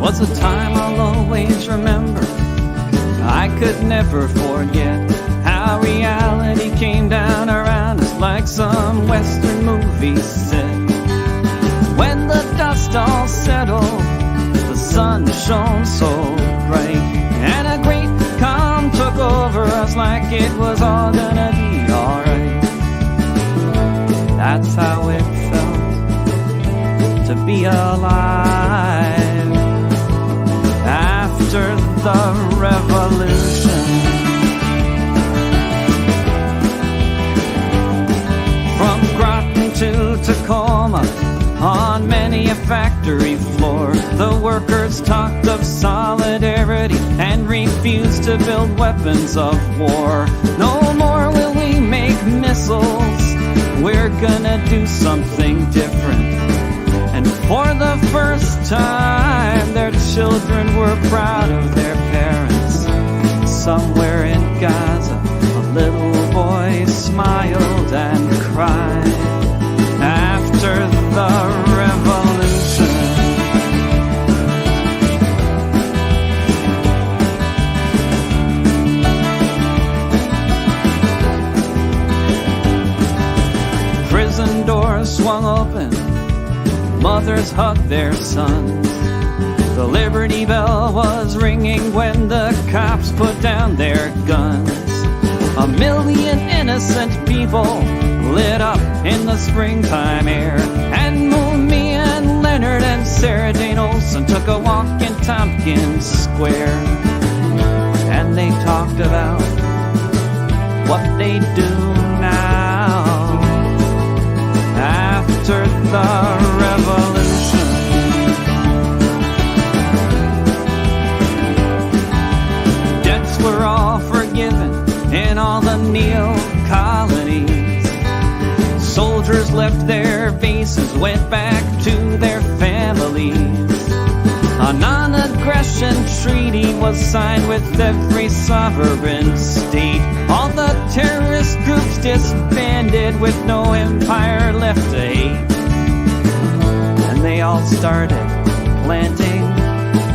was a time I'll always remember. I could never forget how reality came down around us like some Western movie set. When the dust all settled, the sun shone so bright, and a great calm took over us like it was all gonna be alright. That's how it felt to be alive after the revolution. From Groton to Tacoma, on many a factory floor, the workers talked of solidarity and refused to build weapons of war. No more will we make missiles, we're gonna do something different. And for the first time, their children were proud of their parents. Somewhere in Gaza, a little boy smiled and cried after the revolution. Prison doors swung open, mothers hugged their sons. The Liberty Bell was ringing when the cops put down their guns. 1,000,000 innocent people lit up in the springtime air. And me and Leonard and Sarah Jane Olsen took a walk in Tompkins Square. And they talked about what they do now after the revolution. Debts were all forgiven in all the neo-colonies. Soldiers left their bases, went back to their families. A non-aggression treaty was signed with every sovereign state. All the terrorist groups disbanded with no empire left to hate. And they all started planting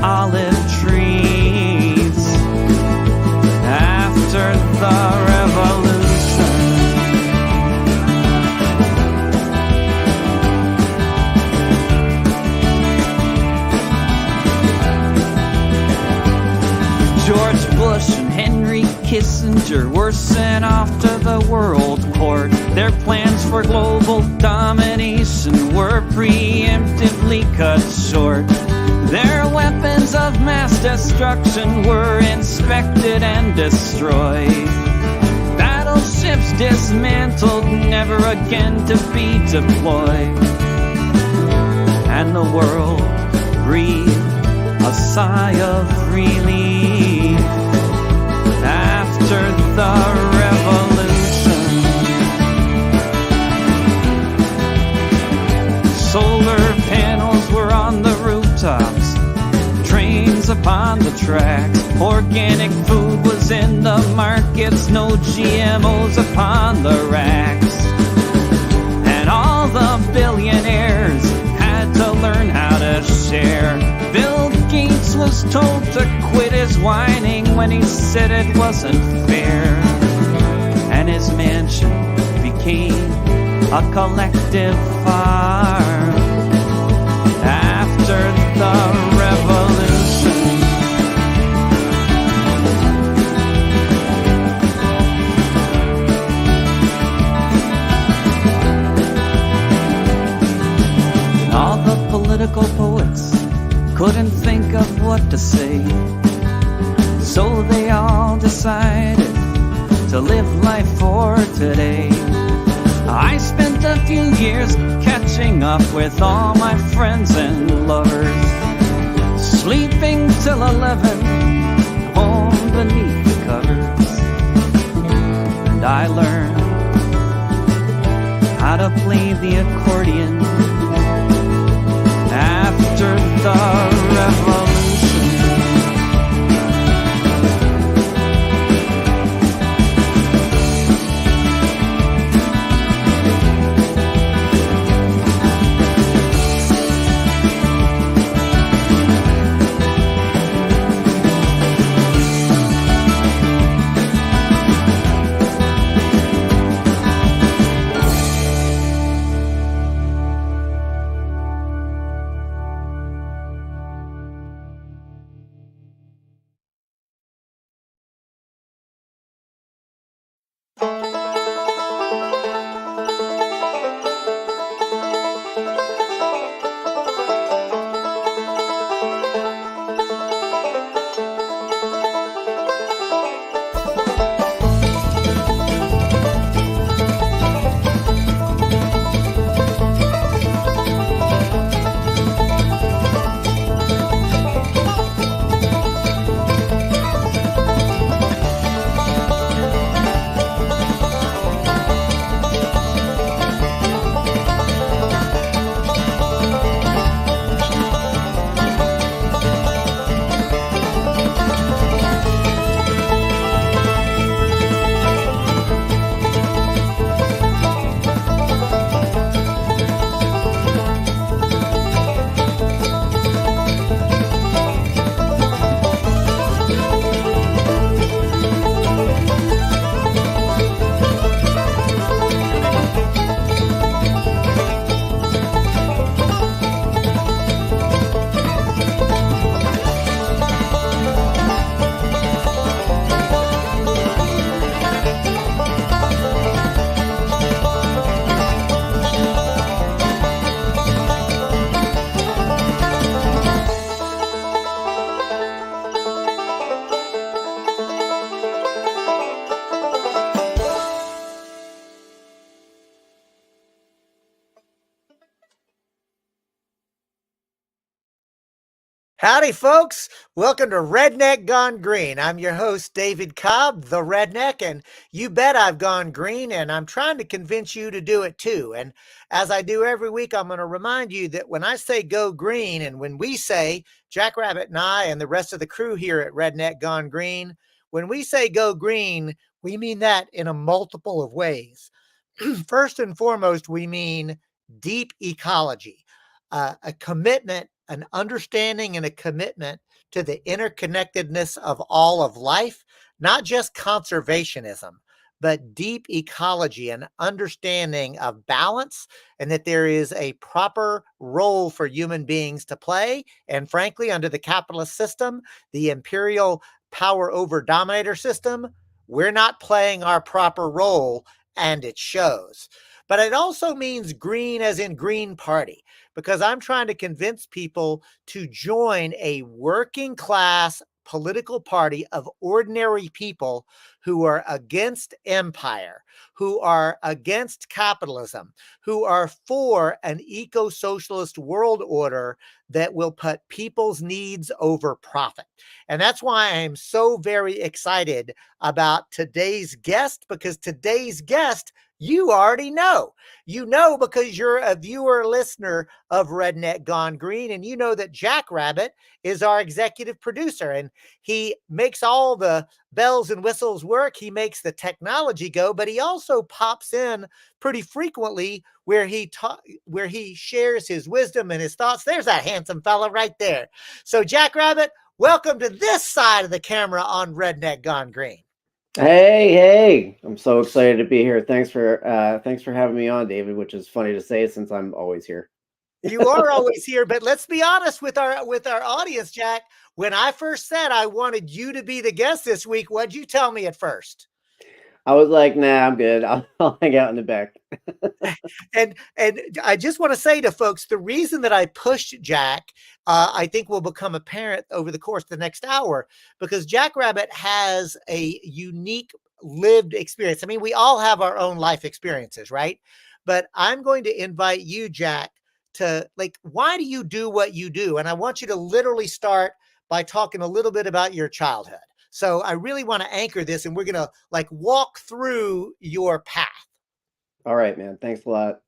olive trees after the revolution. George Bush and Henry Kissinger were sent off to the World Court. Their plans for global domination were preemptively cut short. Their weapons of mass destruction were inspected and destroyed. Battleships dismantled, never again to be deployed. And the world breathed a sigh of relief after the revolution. Solar panels were on the rooftops, trains upon the tracks. Organic food was in the markets, no GMOs upon the racks. And all the billionaires had to learn how to share. Bill Gates was told to quit his whining when he said it wasn't fair. And his mansion became a collective farm after the revolution. All the political poets couldn't think of what to say, so they all decided to live life for today. I spent a few years catching up with all my friends and lovers, sleeping till 11, home beneath the covers. And I learned how to play the accordion after the revolution. Howdy, folks. Welcome to Redneck Gone Green. I'm your host, David Cobb, the Redneck, and you bet I've gone green, and I'm trying to convince you to do it too. And as I do every week, I'm going to remind you that when I say go green, and when we say, Jackrabbit and I and the rest of the crew here at Redneck Gone Green, when we say go green, we mean that in a multiple of ways. First and foremost, we mean deep ecology, a commitment, an understanding, and a commitment to the interconnectedness of all of life, not just conservationism, but deep ecology and understanding of balance, and that there is a proper role for human beings to play. And frankly, under the capitalist system, the imperial power over dominator system, we're not playing our proper role, and it shows. But it also means green as in Green Party, because I'm trying to convince people to join a working class political party of ordinary people who are against empire, who are against capitalism, who are for an eco socialist world order that will put people's needs over profit. And that's why I'm so very excited about today's guest, because today's guest, you already know. You know because you're a viewer listener of Redneck Gone Green, and you know that Jackrabbit is our executive producer, and he makes all the bells and whistles work. He makes the technology go, but he also pops in pretty frequently where he shares his wisdom and his thoughts. There's that handsome fella right there. So Jackrabbit, welcome to this side of the camera on Redneck Gone Green. Hey, I'm so excited to be here. Thanks for having me on, David, which is funny to say since I'm always here. You are always here, but let's be honest with our audience, Jack. When I first said I wanted you to be the guest this week, what'd you tell me at first? I was like, nah, I'm good. I'll hang out in the back. And I just want to say to folks, the reason that I pushed Jack, I think will become apparent over the course of the next hour, because Jackrabbit has a unique lived experience. I mean, we all have our own life experiences, right? But I'm going to invite you, Jack, to like, why do you do what you do? And I want you to literally start by talking a little bit about your childhood. So I really want to anchor this, and we're going to like walk through your path. All right, man. Thanks a lot.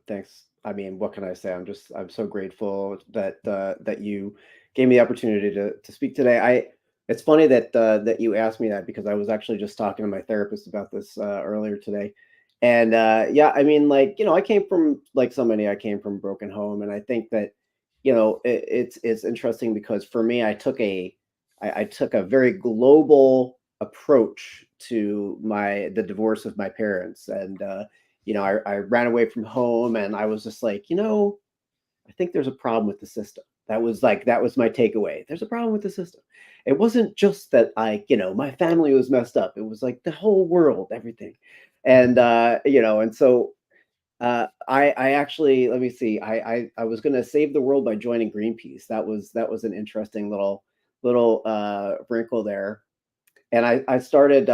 Thanks. I mean, what can I say? I'm so grateful that you gave me the opportunity to speak today. It's funny that you asked me that because I was actually just talking to my therapist about this earlier today. And yeah, I mean, like, I came from like so many, I came from a broken home, and I think that, it's interesting because for me, I took a very global approach to the divorce of my parents, and I ran away from home, and I was just like, I think there's a problem with the system. That was my takeaway. There's a problem with the system. It wasn't just that my family was messed up. It was like the whole world, everything. And so I actually, let me see. I was gonna save the world by joining Greenpeace. That was an interesting little wrinkle there. And I started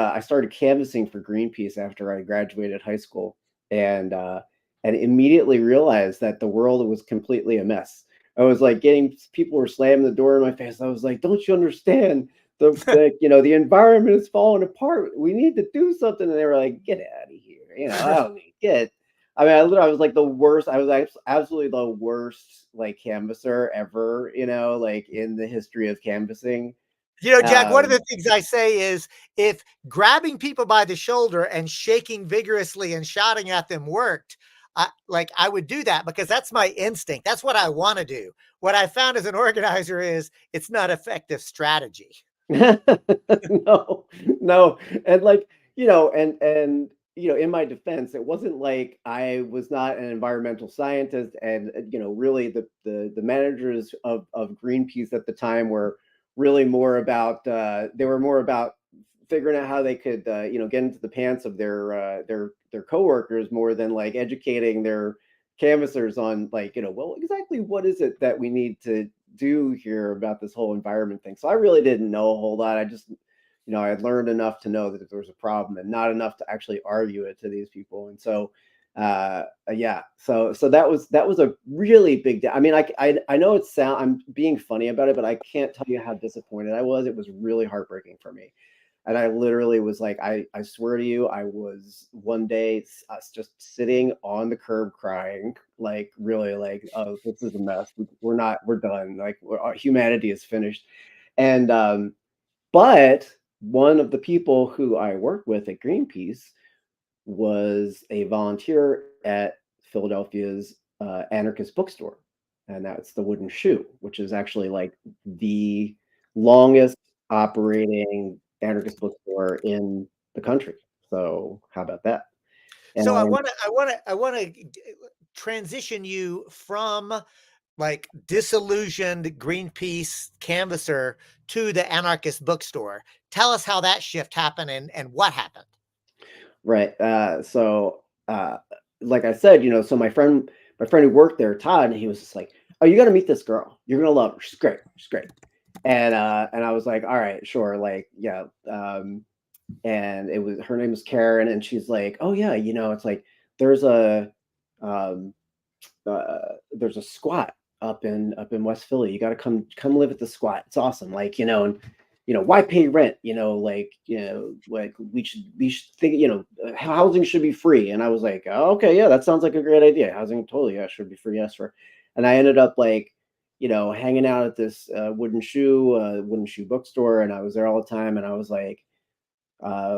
canvassing for Greenpeace after I graduated high school, and immediately realized that the world was completely a mess. I was like getting people were slamming the door in my face. I was like, "Don't you understand? The environment is falling apart. We need to do something." And they were like, "Get out of here! I don't need get." I mean, I was like the worst. I was absolutely the worst like canvasser ever. Like in the history of canvassing. You know, Jack, one of Um, the things I say is if grabbing people by the shoulder and shaking vigorously and shouting at them worked, I would do that because that's my instinct. That's what I want to do. What I found as an organizer is it's not effective strategy. no, no. And like, in my defense, it wasn't like I was not an environmental scientist, and really the managers of Greenpeace at the time were really more about they were more about figuring out how they could get into the pants of their coworkers more than like educating their canvassers on like well, exactly what is it that we need to do here about this whole environment thing. So I really didn't know a whole lot. I just I had learned enough to know that there was a problem and not enough to actually argue it to these people. And so Yeah. So that was a really big I mean, I know I'm being funny about it, but I can't tell you how disappointed I was. It was really heartbreaking for me. And I literally was like, I swear to you, I was one day just sitting on the curb crying, like really like, oh, this is a mess. We're done. Like humanity is finished. And but one of the people who I work with at Greenpeace was a volunteer at Philadelphia's anarchist bookstore, and that's the Wooden Shoe, which is actually like the longest operating anarchist bookstore in the country. So how about that? So And I want to transition you from like disillusioned Greenpeace canvasser to the anarchist bookstore. Tell us how that shift happened and what happened. right, like I said, so my friend who worked there, Todd, he was just like, "Oh, you got to meet this girl. You're gonna love her. She's great. She's great." And I was like, "All right, sure, like yeah." And her name was Karen, and she's like, "Oh yeah, it's like there's a um, there's a squat up in West Philly. You got to come live at the squat. It's awesome. Like and why pay rent? Like we should think housing should be free." And I was like, "Oh, okay, yeah, that sounds like a great idea. Housing totally, yeah, should be free. Yes, for." And I ended up like hanging out at this Wooden Shoe bookstore, and I was there all the time, and I was like,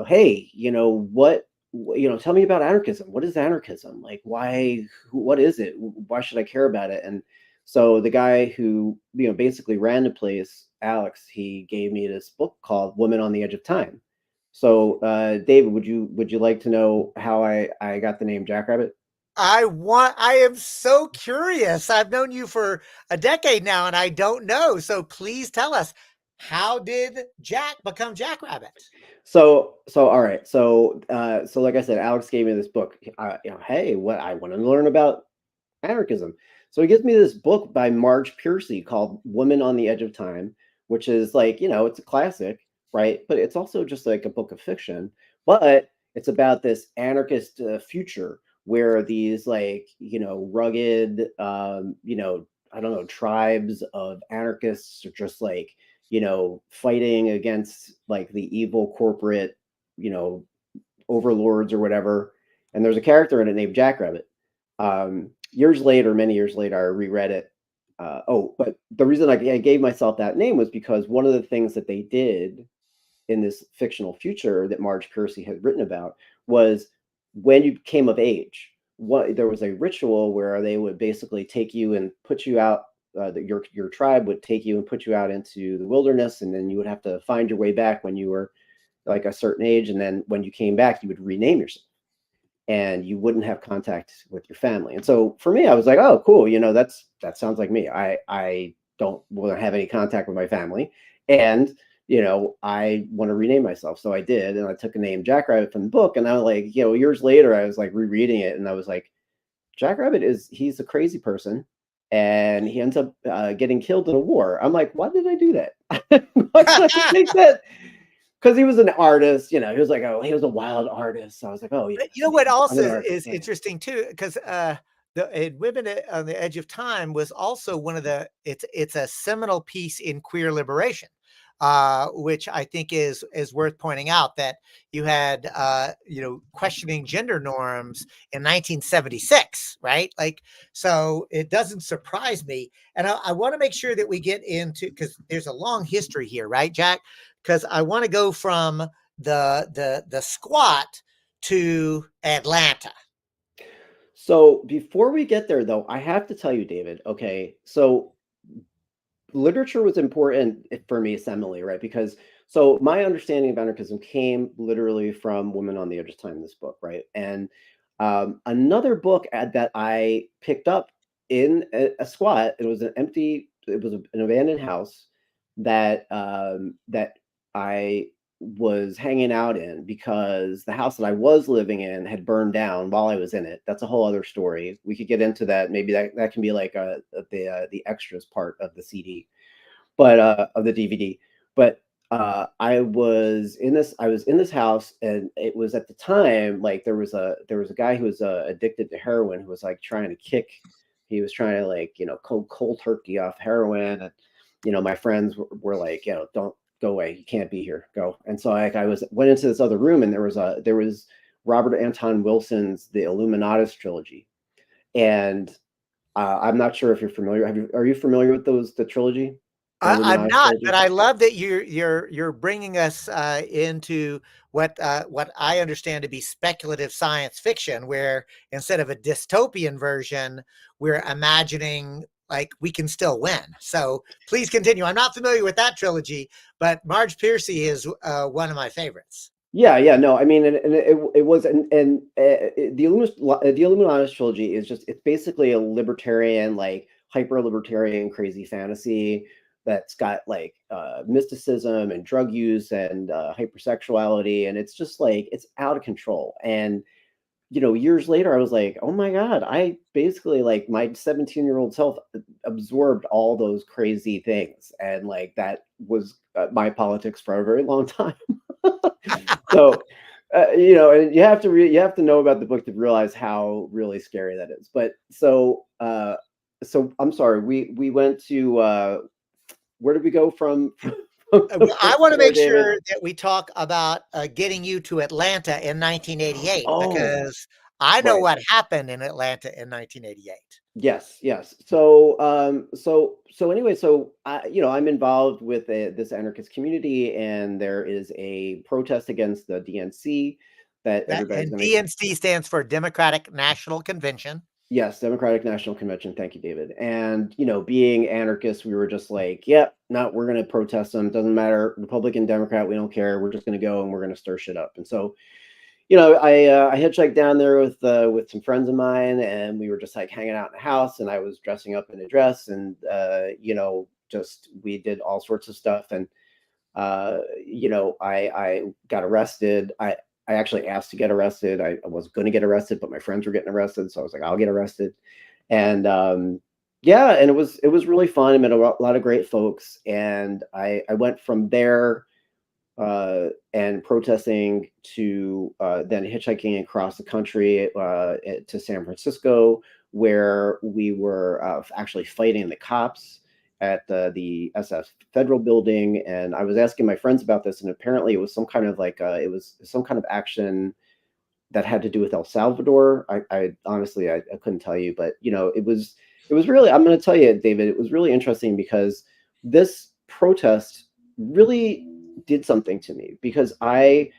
hey, tell me about anarchism. What is anarchism? Like, what is it? Why should I care about it? And so the guy who, basically ran the place, Alex, he gave me this book called Women on the Edge of Time. So, David, would you like to know how I got the name Jackrabbit? I am so curious. I've known you for a decade now and I don't know. So please tell us, how did Jack become Jackrabbit? So all right. So like I said, Alex gave me this book. Hey, what I want to learn about anarchism. So he gives me this book by Marge Piercy called Woman on the Edge of Time, which is like, it's a classic, right? But it's also just like a book of fiction. But it's about this anarchist future where these like, rugged, I don't know, tribes of anarchists are just like, fighting against like the evil corporate, you know, overlords or whatever. And there's a character in it named Jackrabbit. Years later, many years later, I reread it. But the reason I gave myself that name was because one of the things that they did in this fictional future that Marge Piercy had written about was when you came of age. There was a ritual where they would basically take you and put you out. Your tribe would take you and put you out into the wilderness, and then you would have to find your way back when you were like a certain age, and then when you came back, you would rename yourself and you wouldn't have contact with your family. And so for me, I was like, oh, cool. That sounds like me. I don't want to have any contact with my family. And, I want to rename myself. So I did. And I took a name Jackrabbit from the book. And I was like, years later, I was like rereading it. And I was like, Jackrabbit he's a crazy person. And he ends up getting killed in a war. I'm like, why did I do that? Why did I think that? Because he was an artist, he was like, oh, he was a wild artist. So I was like, oh, yeah. But you know what I'm also an artist. is Yeah. interesting too, because the Women on the Edge of Time was also one of it's a seminal piece in queer liberation, which I think is worth pointing out that you had questioning gender norms in 1976, right? Like, so it doesn't surprise me, and I want to make sure that we get into, because there's a long history here, right, Jack? Because I want to go from the squat to Atlanta. So before we get there, though, I have to tell you, David, okay, so literature was important for me seminally, right? Because so my understanding of anarchism came literally from Women on the Edge of Time, this book, right? And another book that I picked up in a squat, it was an abandoned house that I was hanging out in because the house that I was living in had burned down while I was in it. That's a whole other story. We could get into that. Maybe that can be like the extras part of the CD, but of the DVD. But I was in this house, and it was at the time like there was a guy who was addicted to heroin, who was like trying to kick. He was trying to, like, cold turkey off heroin, and my friends were like, don't go away, you can't be here, go. And so, like, I went into this other room, and there was Robert Anton Wilson's The Illuminatus trilogy, and I'm not sure if you're familiar. Are you familiar with the trilogy, the I'm Illuminatus not, but trilogy? I love that you're bringing us into what I understand to be speculative science fiction, where instead of a dystopian version, we're imagining like we can still win. So please continue. I'm not familiar with that trilogy, but Marge Piercy is one of my favorites. Yeah, yeah, no, I mean, and it was, the Illuminatus trilogy is just, it's basically a libertarian, like hyper libertarian, crazy fantasy that's got like mysticism and drug use and hypersexuality, and it's just like it's out of control. And years later, I was like, oh my God, I basically, like, my 17-year-old self absorbed all those crazy things, and like that was my politics for a very long time. So, and you have to know about the book to realize how really scary that is. But so I'm sorry, we went to where did we go from? I want to There, make David? sure that we talk about getting you to Atlanta in 1988, Oh, because I know right. what happened in Atlanta in 1988. Yes, yes. So anyway, so I'm involved with this anarchist community, and there is a protest against the DNC that That, everybody's and going to. DNC stands for Democratic National Convention. Yes, Democratic National Convention. Thank you, David. And being anarchists, we were just like, yep, no, we're going to protest them. Doesn't matter, Republican, Democrat, we don't care. We're just going to go and we're going to stir shit up. And so, I hitchhiked down there with some friends of mine, and we were just like hanging out in the house, and I was dressing up in a dress, and just we did all sorts of stuff, and I got arrested. I actually asked to get arrested. I was going to get arrested, but my friends were getting arrested, so I was like, I'll get arrested. And yeah, and it was really fun. I met a lot of great folks, and I went from there and protesting to then hitchhiking across the country to San Francisco, where we were actually fighting the cops at the SF Federal Building. And I was asking my friends about this, and apparently it was some kind of like it was some kind of action that had to do with El Salvador. I honestly, I couldn't tell you, but it was really, I'm going to tell you, David, it was really interesting because this protest really did something to me, because my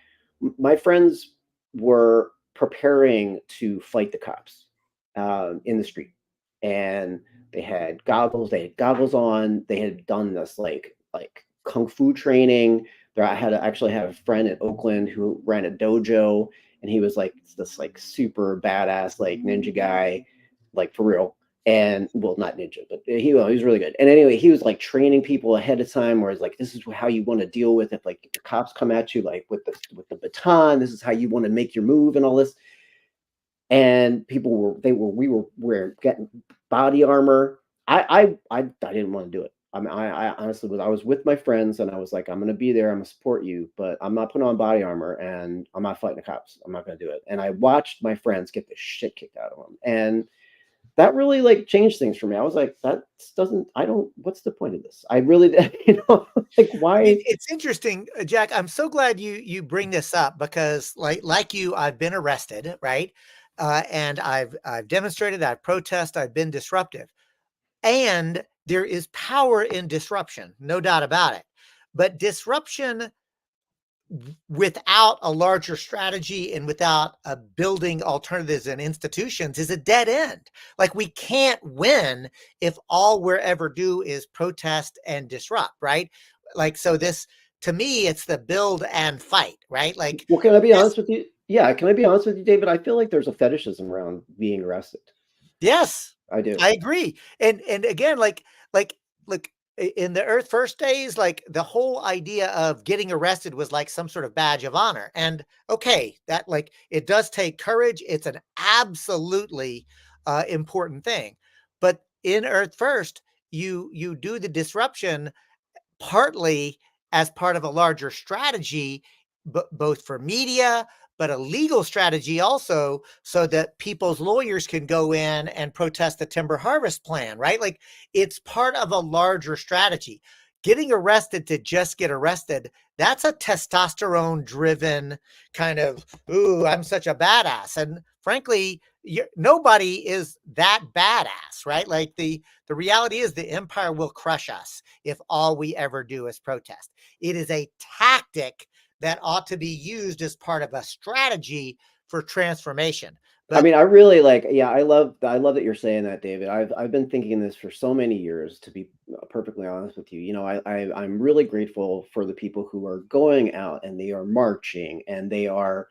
friends were preparing to fight the cops in the street, and they had goggles on, they had done this like kung fu training there. I actually had a friend in Oakland who ran a dojo, and he was like this like super badass like ninja guy, like for real. And well, not ninja, but he was really good. And anyway, he was like training people ahead of time, where it's like, this is how you want to deal with it. Like, the cops come at you like with the baton, this is how you want to make your move and all this. And we were getting body armor. I didn't want to do it. I mean, I honestly I was with my friends, and I was like, I'm going to be there, I'm going to support you, but I'm not putting on body armor, and I'm not fighting the cops. I'm not going to do it. And I watched my friends get the shit kicked out of them, and that really like changed things for me. I was like, what's the point of this? I really did, like, I mean, why? it's interesting, Jack. I'm so glad you bring this up, because like you, I've been arrested, right? And I've demonstrated, I've protested, I've been disruptive, and there is power in disruption, no doubt about it. But disruption without a larger strategy and without building alternatives and institutions is a dead end. Like, we can't win if all we're ever do is protest and disrupt, right? Like, so this, to me, it's the build and fight, right? Like, Well, can I be yes, honest with you? Yeah, can I be honest with you, David? I feel like there's a fetishism around being arrested. yes, I do. I agree. And again, like look, in the Earth First days, like, the whole idea of getting arrested was like some sort of badge of honor. And okay, that, like, it does take courage. It's an absolutely important thing. But in Earth First, you do the disruption partly as part of a larger strategy, both for media, but a legal strategy also, so that people's lawyers can go in and protest the timber harvest plan, right? Like, it's part of a larger strategy. Getting arrested to just get arrested, that's a testosterone driven kind of, ooh, I'm such a badass. And frankly, nobody is that badass, right? Like, the reality is the empire will crush us if all we ever do is protest. It is a tactic that ought to be used as part of a strategy for transformation. I But mean, I really like, yeah, I love that you're saying that, David. I've been thinking this for so many years, to be perfectly honest with you. You know, I'm really grateful for the people who are going out and they are marching and they are,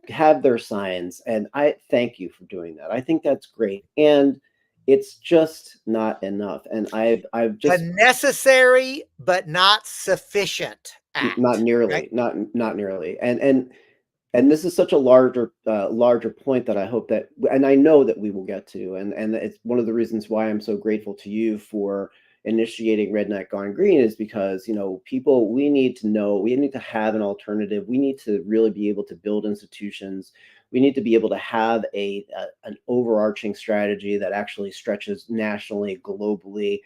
have their signs. And I thank you for doing that. I think that's great. And it's just not enough. And I've a just necessary but not sufficient not act, right? nearly, not nearly. And this is such a larger point that I hope that, and I know that we will get to, and it's one of the reasons why I'm so grateful to you for initiating Redneck Gone Green, is because, people, we need to know, we need to have an alternative. We need to really be able to build institutions. We need to be able to have an overarching strategy that actually stretches nationally, globally,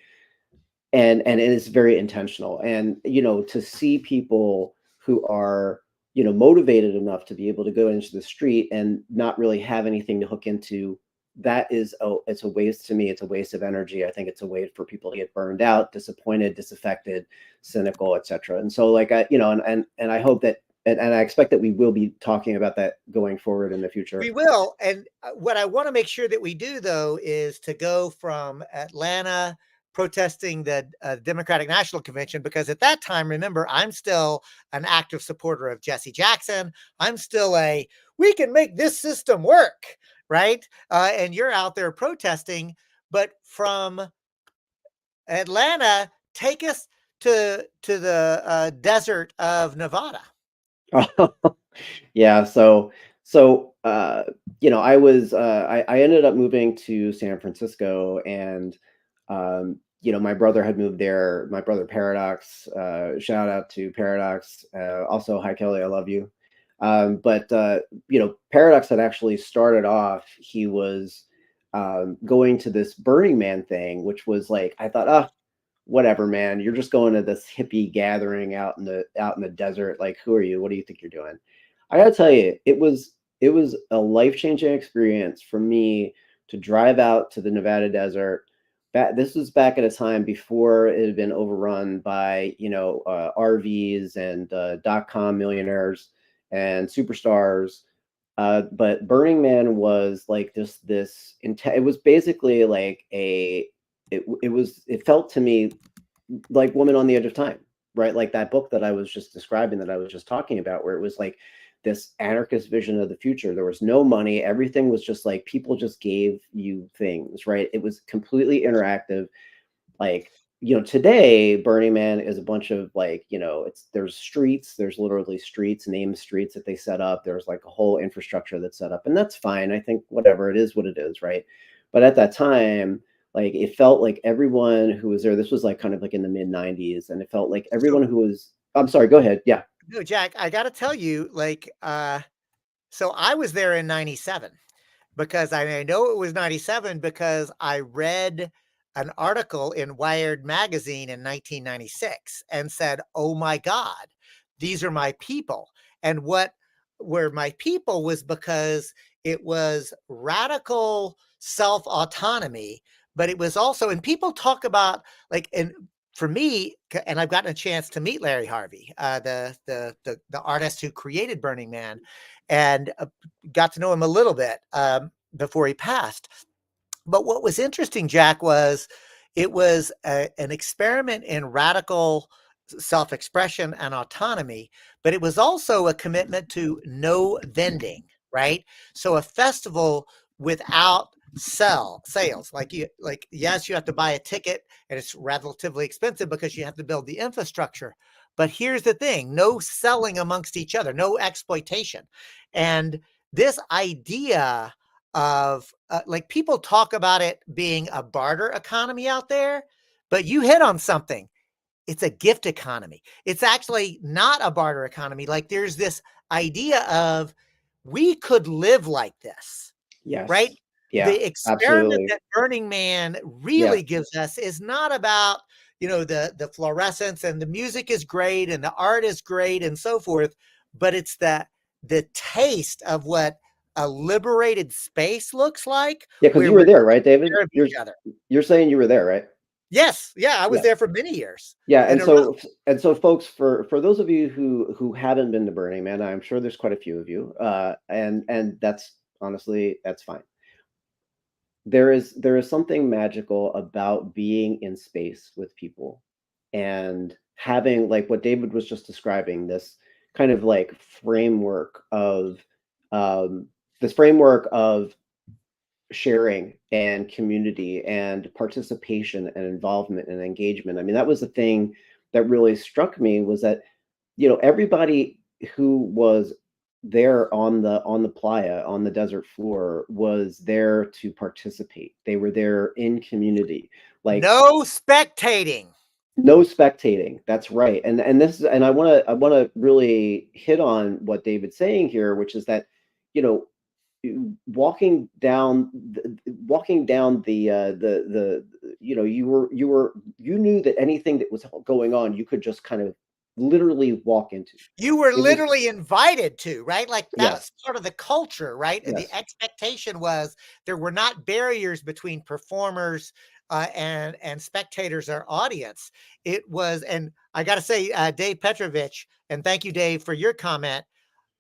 and it is very intentional. And to see people who are motivated enough to be able to go into the street and not really have anything to hook into, that is, it's a waste. To me, it's a waste of energy. I think it's a way for people to get burned out, disappointed, disaffected, cynical, etc. And so, like, and I hope that, and I expect that we will be talking about that going forward in the future. We will. And what I want to make sure that we do, though, is to go from Atlanta protesting the Democratic National Convention, because at that time, remember, I'm still an active supporter of Jesse Jackson. I'm still we can make this system work, right? And you're out there protesting. But from Atlanta, take us to the desert of Nevada. Yeah, so I ended up moving to San Francisco, and my brother had moved there. My brother Paradox, shout out to Paradox. Also, hi Kelly, I love you. But Paradox had actually started off. He was going to this Burning Man thing, which was like, I thought, whatever, man, you're just going to this hippie gathering out in the desert. Like, who are you? What do you think you're doing? I gotta tell you, it was a life-changing experience for me to drive out to the Nevada desert. This was back at a time before it had been overrun by RVs and .com millionaires and superstars. But Burning Man was like it was basically like it felt to me like Woman on the Edge of Time, right? Like that book that I was just describing, that I was just talking about, where it was like this anarchist vision of the future. There was no money. Everything was just like, people just gave you things, right? It was completely interactive. Like, today Burning Man is a bunch of like, there's streets, there's literally streets, named streets that they set up. There's like a whole infrastructure that's set up, and that's fine. I think whatever, it is what it is, right? But at that time, like, it felt like everyone who was there, this was like kind of like in the mid 90s, and it felt like So, everyone who was, I'm sorry, go ahead. Yeah. no, Jack, I got to tell you, like, so I was there in 97, because I know it was 97 because I read an article in Wired magazine in 1996 and said, "Oh my God, these are my people." And what were my people was because it was radical self autonomy, but it was also, and people talk about, like, and for me, and I've gotten a chance to meet Larry Harvey, the artist who created Burning Man, and got to know him a little bit before he passed. But what was interesting, Jack, was it was an experiment in radical self-expression and autonomy, but it was also a commitment to no vending, right? So a festival without sales, like yes, you have to buy a ticket, and it's relatively expensive because you have to build the infrastructure. But here's the thing: no selling amongst each other, no exploitation. And this idea of like, people talk about it being a barter economy out there, but you hit on something. it's a gift economy. It's actually not a barter economy. Like there's this idea of we could live like this, right? Yes. Yeah, The experiment absolutely. that Burning Man Yeah. really gives us is not about, the fluorescence, and the music is great and the art is great and so forth, but it's the taste of what a liberated space looks like, Yeah, because where you were we're there, right, taking David? care of each other. You're saying you were there, right? Yes, yeah, I was Yeah. there for many years Yeah, in and a row. so folks, for those of you who haven't been to Burning Man, I'm sure there's quite a few of you, and that's honestly, that's fine. There is something magical about being in space with people and having, like what David was just describing, this kind of like framework of um, this framework of sharing and community and participation and involvement and engagement. I mean, that was the thing that really struck me, was that, everybody who was there on the playa, on the desert floor, was there to participate. They were there in community. Like, No spectating. no spectating. That's right. And I want to really hit on what David's saying here, which is that, you know, walking down the you knew that anything that was going on, you could just kind of literally walk into. You were It was, literally invited to, right? Like yes, that's part of the culture, right? And the yes, expectation was there were not barriers between performers and spectators or audience. It was, and I got to say, Dave Petrovich, and thank you, Dave, for your comment.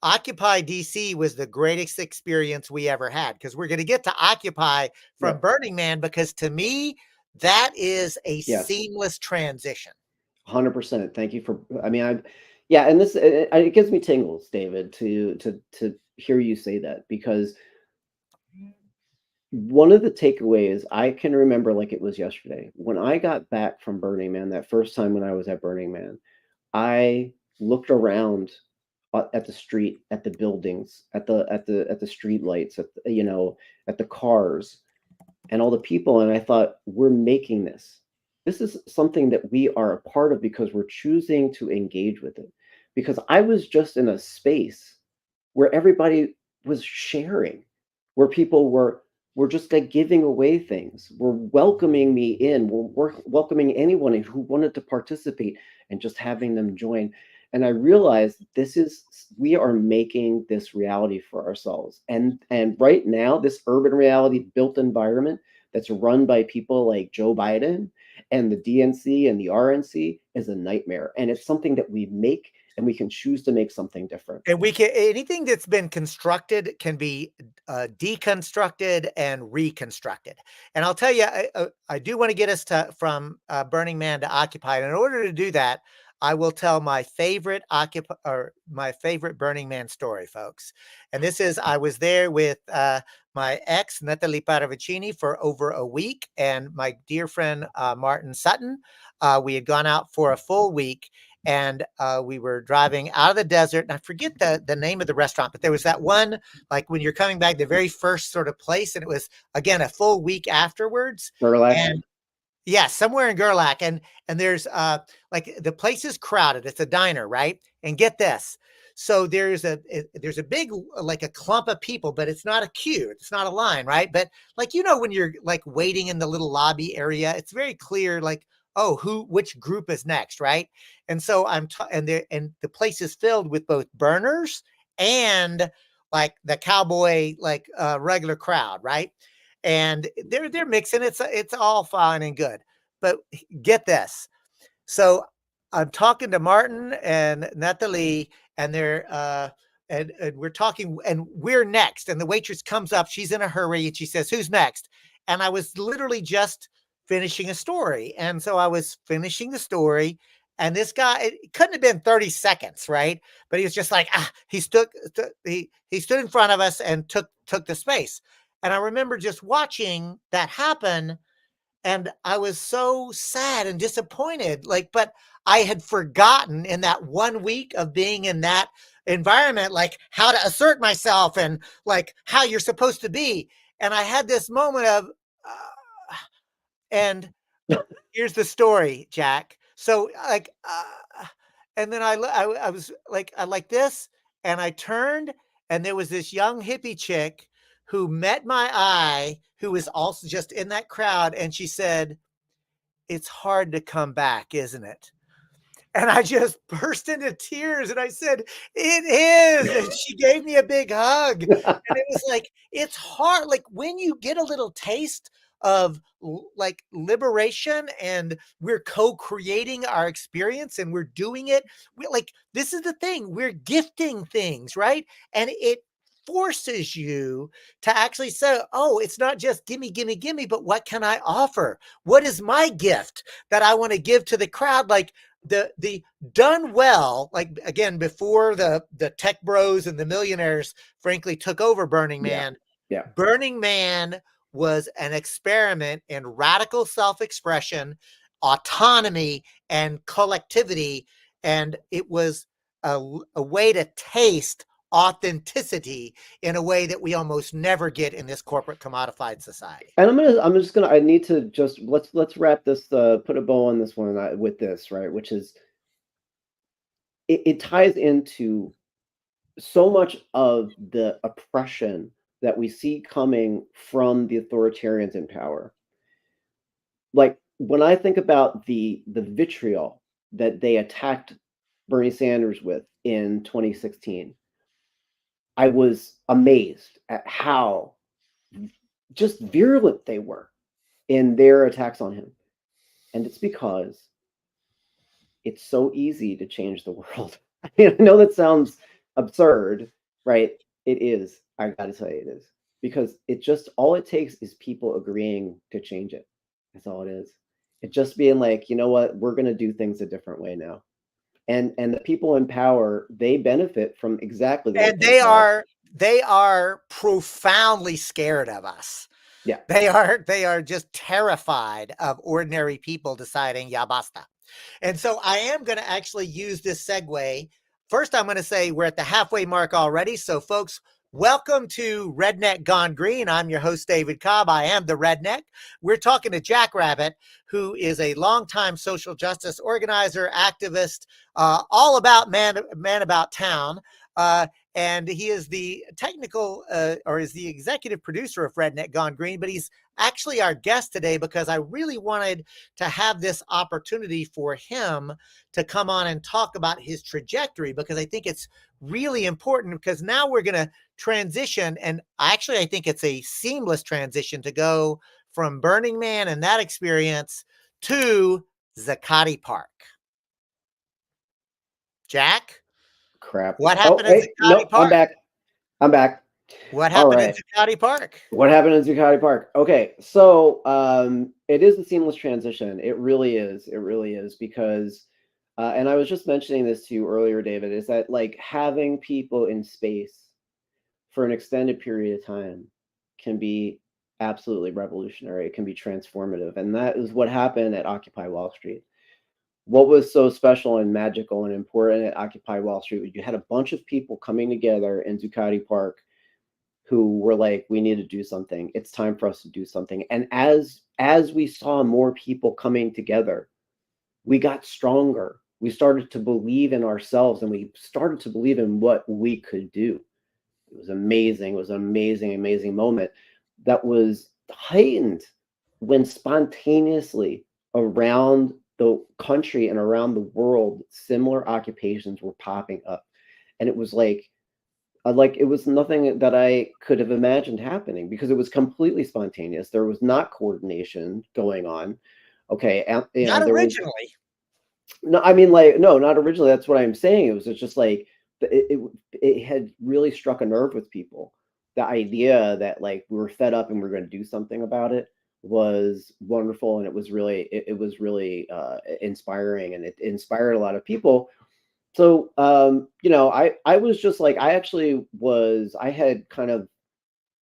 Occupy DC was the greatest experience we ever had, because we're going to get to Occupy yeah, from Burning Man, because to me, that is a yes, seamless transition. 100%. Thank you for, I mean, yeah, and it gives me tingles, David, to hear you say that, because one of the takeaways I can remember like it was yesterday, when I got back from Burning Man, that first time when I was at Burning Man, I looked around at the street, at the buildings, at the street lights, at the cars, and all the people, and I thought, we're making this. This is something that we are a part of because we're choosing to engage with it. Because I was just in a space where everybody was sharing, where people were just like giving away things, were welcoming me in, were welcoming anyone who wanted to participate, and just having them join. And I realized, we are making this reality for ourselves. And right now, this urban reality built environment that's run by people like Joe Biden and the DNC and the RNC is a nightmare. And it's something that we make, and we can choose to make something different. And we can, anything that's been constructed can be deconstructed and reconstructed. And I'll tell you, I do want to get us to from Burning Man to Occupy. And in order to do that, I will tell my favorite my favorite Burning Man story, folks. And this is, I was there with my ex Natalie Paravicini for over a week, and my dear friend Martin Sutton. We had gone out for a full week, and we were driving out of the desert, and I forget the name of the restaurant, but there was that one, like when you're coming back, the very first sort of place, and it was again a full week afterwards. Gerlach. And yeah, somewhere in Gerlach, and there's like the place is crowded. It's a diner, right? And get this. So there's a big, like a clump of people, but it's not a queue. It's not a line, right? But like, when you're like waiting in the little lobby area, it's very clear, like, oh, which group is next, right? And so and the place is filled with both burners and like the cowboy, like regular crowd, right? And they're mixing. It's all fine and good, but get this. So I'm talking to Martin and Natalie, and they're and we're talking, and we're next. And the waitress comes up. She's in a hurry, and she says, "Who's next?" And I was literally just finishing a story, and so I was finishing the story. And this guy, it couldn't have been 30 seconds, right? But he was just like, he stood in front of us and took the space. And I remember just watching that happen, and I was so sad and disappointed. Like, but I had forgotten in that 1 week of being in that environment, like how to assert myself and like how you're supposed to be. And I had this moment of, and here's the story, Jack. So like, and then I was like, I like this, and I turned, and there was this young hippie chick who met my eye, who was also just in that crowd, and she said, "It's hard to come back, isn't it?" And I just burst into tears and I said, "It is." And she gave me a big hug. And it was like, it's hard. Like when you get a little taste of like liberation and we're co-creating our experience and we're doing it. Like, this is the thing, we're gifting things, right? And it forces you to actually say, oh, it's not just gimme, gimme, gimme, but what can I offer? What is my gift that I want to give to the crowd? Like, the done well, like again, before the tech bros and the millionaires frankly took over Burning Man. Yeah. Burning Man was an experiment in radical self-expression, autonomy, and collectivity, and it was a way to taste authenticity in a way that we almost never get in this corporate commodified society. And I need to just let's wrap this, put a bow on this one, with this, right? Which is, it ties into so much of the oppression that we see coming from the authoritarians in power. Like when I think about the vitriol that they attacked Bernie Sanders with in 2016, I was amazed at how just virulent they were in their attacks on him. And it's because it's so easy to change the world. I mean, I know that sounds absurd, right? It is. I got to tell you, it is. Because all it takes is people agreeing to change it. That's all it is. It just being like, you know what, we're going to do things a different way now. And the people in power, they benefit from exactly the And they are profoundly scared of us. Yeah. They are just terrified of ordinary people deciding, ya basta. And so I am going to actually use this segue. First, I'm going to say we're at the halfway mark already. So folks, welcome to Redneck Gone Green. I'm your host, David Cobb. I am the Redneck. We're talking to Jackrabbit, who is a longtime social justice organizer, activist, all about man about town. And he is the technical or is the executive producer of Redneck Gone Green, but he's actually our guest today because I really wanted to have this opportunity for him to come on and talk about his trajectory, because I think it's really important, because now we're going to transition. And actually, I think it's a seamless transition to go from Burning Man and that experience to Zuccotti Park. Jack? Crap. What happened in Zuccotti Park? I'm back. What happened in Zuccotti Park? What happened in Zuccotti Park? Okay, so it is a seamless transition. It really is. It really is, because, and I was just mentioning this to you earlier, David, is that like having people in space for an extended period of time can be absolutely revolutionary. It can be transformative, and that is what happened at Occupy Wall Street. What was so special and magical and important at Occupy Wall Street? You had a bunch of people coming together in Zuccotti Park who were like, we need to do something. It's time for us to do something. And as we saw more people coming together, we got stronger. We started to believe in ourselves, and we started to believe in what we could do. It was amazing. It was an amazing, amazing moment that was heightened when spontaneously around the country and around the world, similar occupations were popping up. And it was like it was nothing that I could have imagined happening, because it was completely spontaneous. There was not coordination going on. Okay. And, not originally. No, I mean, like, no, not originally. That's what I'm saying. It was just like, it had really struck a nerve with people. The idea that like we were fed up and we we're going to do something about it was wonderful. And it was really inspiring, and it inspired a lot of people. So, I was just like, I had kind of,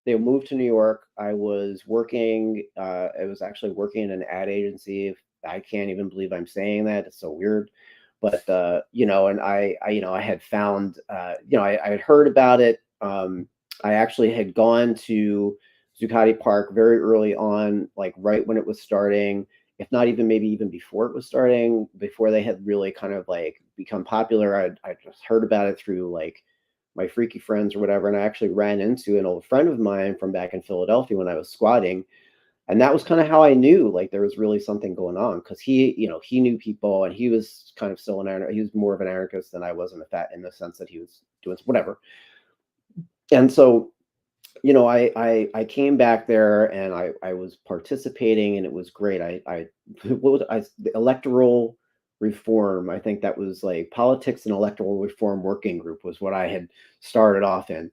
moved to New York. I was working, I was actually working in an ad agency. I can't even believe I'm saying that. It's so weird. But, and I had found, I had heard about it. I actually had gone to Zuccotti Park very early on, like right when it was starting. if not even maybe even before it was starting, before they had really kind of like become popular. I just heard about it through like my freaky friends or whatever. And I actually ran into an old friend of mine from back in Philadelphia when I was squatting. And that was kind of how I knew like there was really something going on, because he, you know, he knew people, and he was kind of still he was more of an anarchist than I was in the sense that he was doing whatever. And so, you know, I came back there and I was participating, and it was great. The electoral reform, I think that was like politics and electoral reform working group was what I had started off in.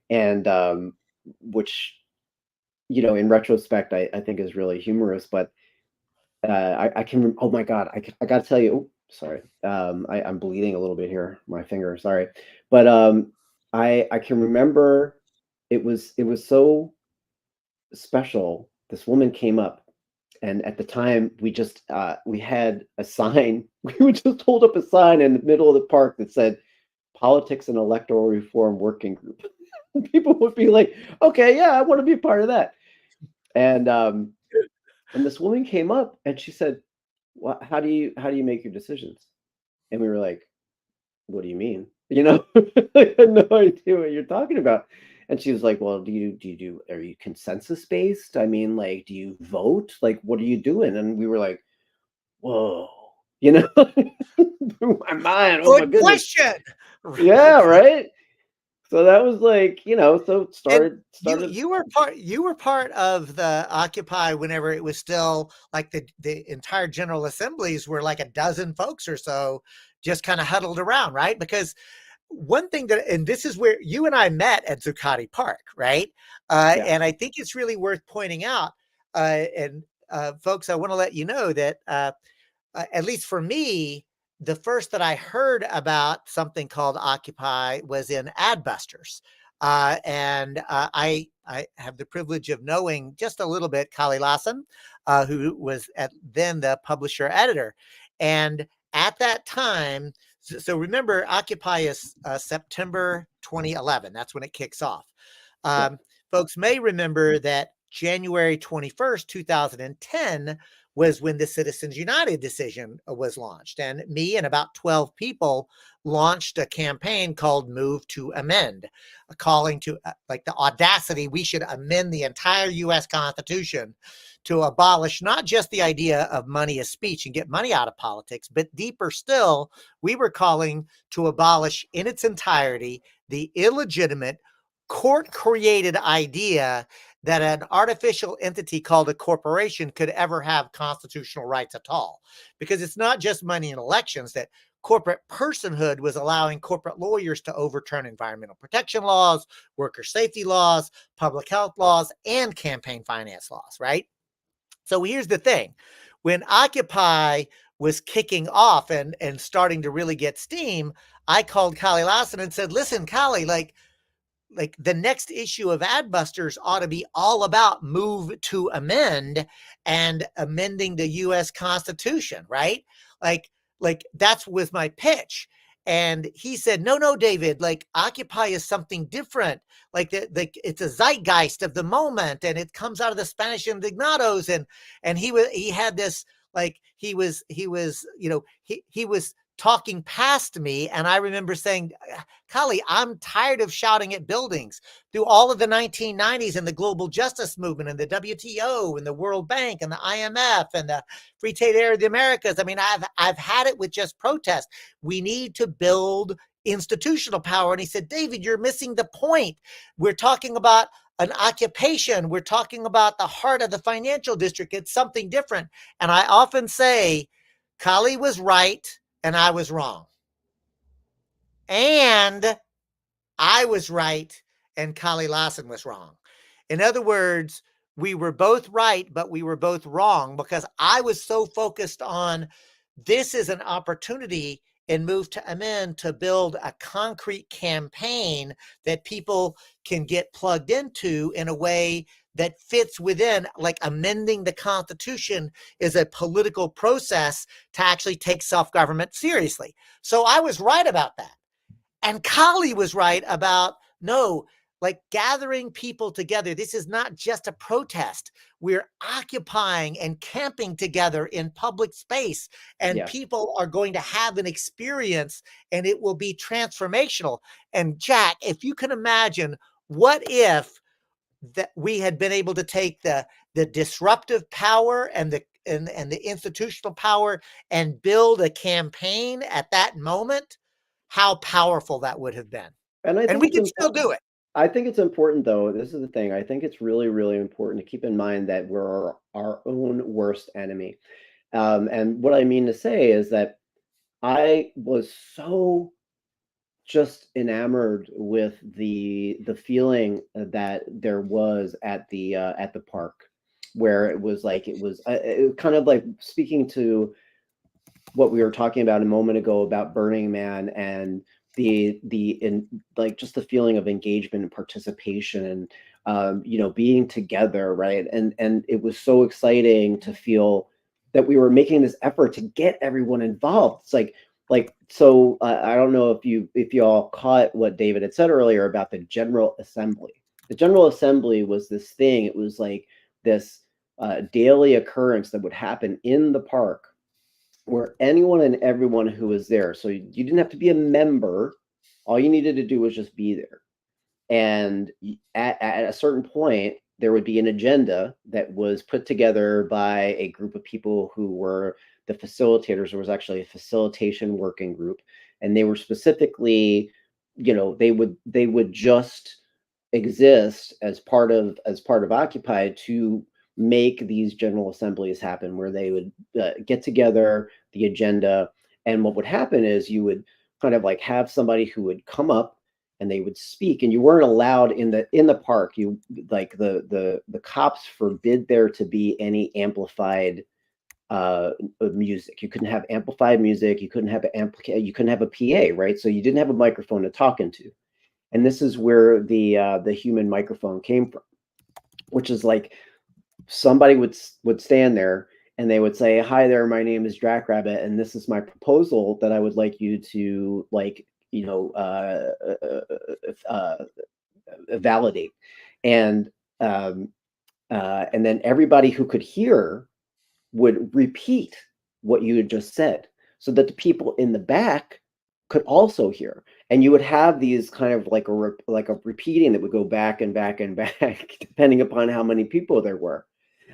And which, you know, in retrospect, I think is really humorous. But I can, oh my God, I got to tell you, oh, sorry, I'm bleeding a little bit here, my finger, sorry. But I can remember it was so special. This woman came up, and at the time we had a sign. We would just hold up a sign in the middle of the park that said "Politics and Electoral Reform Working Group." People would be like, "Okay, yeah, I want to be a part of that." And this woman came up and she said, "What? How do you make your decisions?" And we were like, "What do you mean?" You know, I had no idea what you're talking about. And she was like, "Well, are you consensus based? I mean, like, do you vote? Like, what are you doing?" And we were like, "Whoa," you know, blew my mind. Oh my Good goodness. question. Yeah, right. So that was like, you know, so it And started. you were part of the Occupy whenever it was still like the entire General Assemblies were like a dozen folks or so just kind of huddled around, right? Because one thing that, and this is where you and I met at Zuccotti Park, right? Yeah. And I think it's really worth pointing out. And folks, I want to let you know that at least for me, the first that I heard about something called Occupy was in Adbusters. I have the privilege of knowing just a little bit Kali Lawson, who was then the publisher editor. And at that time, so remember, Occupy is September 2011. That's when it kicks off. Yeah. Folks may remember that January 21st, 2010 was when the Citizens United decision was launched. And me and about 12 people launched a campaign called Move to Amend, calling to like the audacity, we should amend the entire US Constitution to abolish not just the idea of money as speech and get money out of politics, but deeper still, we were calling to abolish in its entirety the illegitimate court-created idea that an artificial entity called a corporation could ever have constitutional rights at all. Because it's not just money in elections, that corporate personhood was allowing corporate lawyers to overturn environmental protection laws, worker safety laws, public health laws, and campaign finance laws, right? So here's the thing. When Occupy was kicking off and starting to really get steam, I called Kali Lawson and said, listen, Kali, like the next issue of Adbusters ought to be all about Move to Amend and amending the US Constitution, right? Like that's was my pitch. And he said, no, David, like Occupy is something different. Like it's a zeitgeist of the moment, and it comes out of the Spanish indignados. And he had this, like he was talking past me. And I remember saying, Kali, I'm tired of shouting at buildings. Through all of the 1990s and the global justice movement and the WTO and the World Bank and the IMF and the Free Trade Area of the Americas, I mean, I've had it with just protest. We need to build institutional power. And he said, David, you're missing the point. We're talking about an occupation. We're talking about the heart of the financial district. It's something different. And I often say, Kali was right and I was wrong. And I was right and Kali Lawson was wrong. In other words, we were both right, but we were both wrong, because I was so focused on this is an opportunity in Move to Amend to build a concrete campaign that people can get plugged into in a way that fits within, like amending the Constitution is a political process to actually take self-government seriously. So I was right about that. And Kali was right about, no, like gathering people together. This is not just a protest. We're occupying and camping together in public space, and Yeah. people are going to have an experience, and it will be transformational. And Jack, if you can imagine, what if that we had been able to take the disruptive power and the institutional power and build a campaign at that moment, how powerful that would have been. And I And think we it's can still do it. I think it's important, though. This is the thing. I think it's really, really important to keep in mind that we're our own worst enemy. And what I mean to say is that I was so just enamored with the feeling that there was at the park, where it was kind of like speaking to what we were talking about a moment ago about Burning Man, and the in like just the feeling of engagement and participation, and being together, right? And it was so exciting to feel that we were making this effort to get everyone involved. It's like so I don't know if you all caught what David had said earlier about the General Assembly. The General Assembly was this thing. It was like this daily occurrence that would happen in the park, where anyone and everyone who was there, so you didn't have to be a member, all you needed to do was just be there. And at a certain point, there would be an agenda that was put together by a group of people who were the facilitators. There was actually a facilitation working group, and they were specifically, they would just exist as part of Occupy to make these general assemblies happen, where they would get together the agenda. And what would happen is you would kind of like have somebody who would come up and they would speak, and you weren't allowed in the park. You like the cops forbid there to be any amplified music. You couldn't have amplified music. You couldn't have you couldn't have a PA, right? So you didn't have a microphone to talk into. And this is where the human microphone came from, which is like somebody would stand there and they would say, "Hi there, my name is Jackrabbit, and this is my proposal that I would like you to validate." And and then everybody who could hear would repeat what you had just said, so that the people in the back could also hear. And you would have these kind of like a repeating that would go back and back and back, depending upon how many people there were.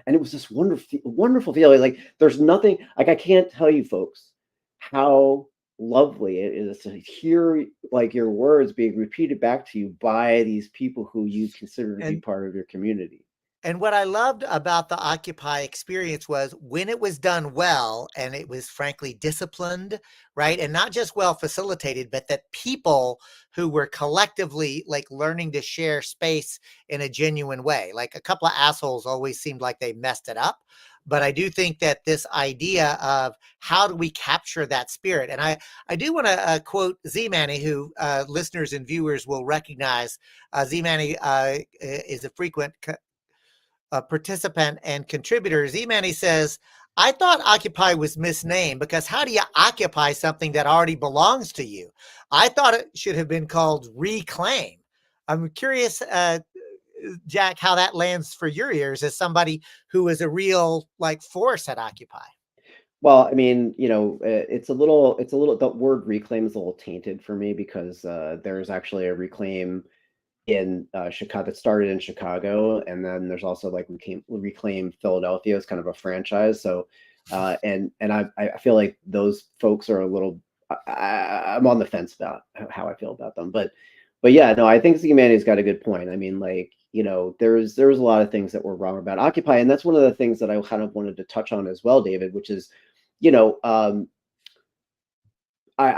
And it was this wonderful feeling. Like there's nothing, like I can't tell you folks how lovely it is to hear like your words being repeated back to you by these people who you consider to be And part of your community. And what I loved about the Occupy experience was when it was done well and it was frankly disciplined, right? And not just well facilitated, but that people who were collectively like learning to share space in a genuine way. Like a couple of assholes always seemed like they messed it up. But I do think that this idea of how do we capture that spirit? And I do want to quote Z Manny, who listeners and viewers will recognize. Z Manny is a frequent participant and contributor. Z-Manny says, I thought Occupy was misnamed because how do you occupy something that already belongs to you? I thought it should have been called Reclaim. I'm curious, Jack, how that lands for your ears as somebody who is a real like force at Occupy. Well, I mean, the word reclaim is a little tainted for me, because there's actually a reclaim in Chicago that started in Chicago, and then there's also like Reclaim Philadelphia is kind of a franchise. So, and I feel like those folks are a little. I'm on the fence about how I feel about them, but yeah, no, I think Humanity's got a good point. I mean, like there was a lot of things that were wrong about Occupy, and that's one of the things that I kind of wanted to touch on as well, David, which is, I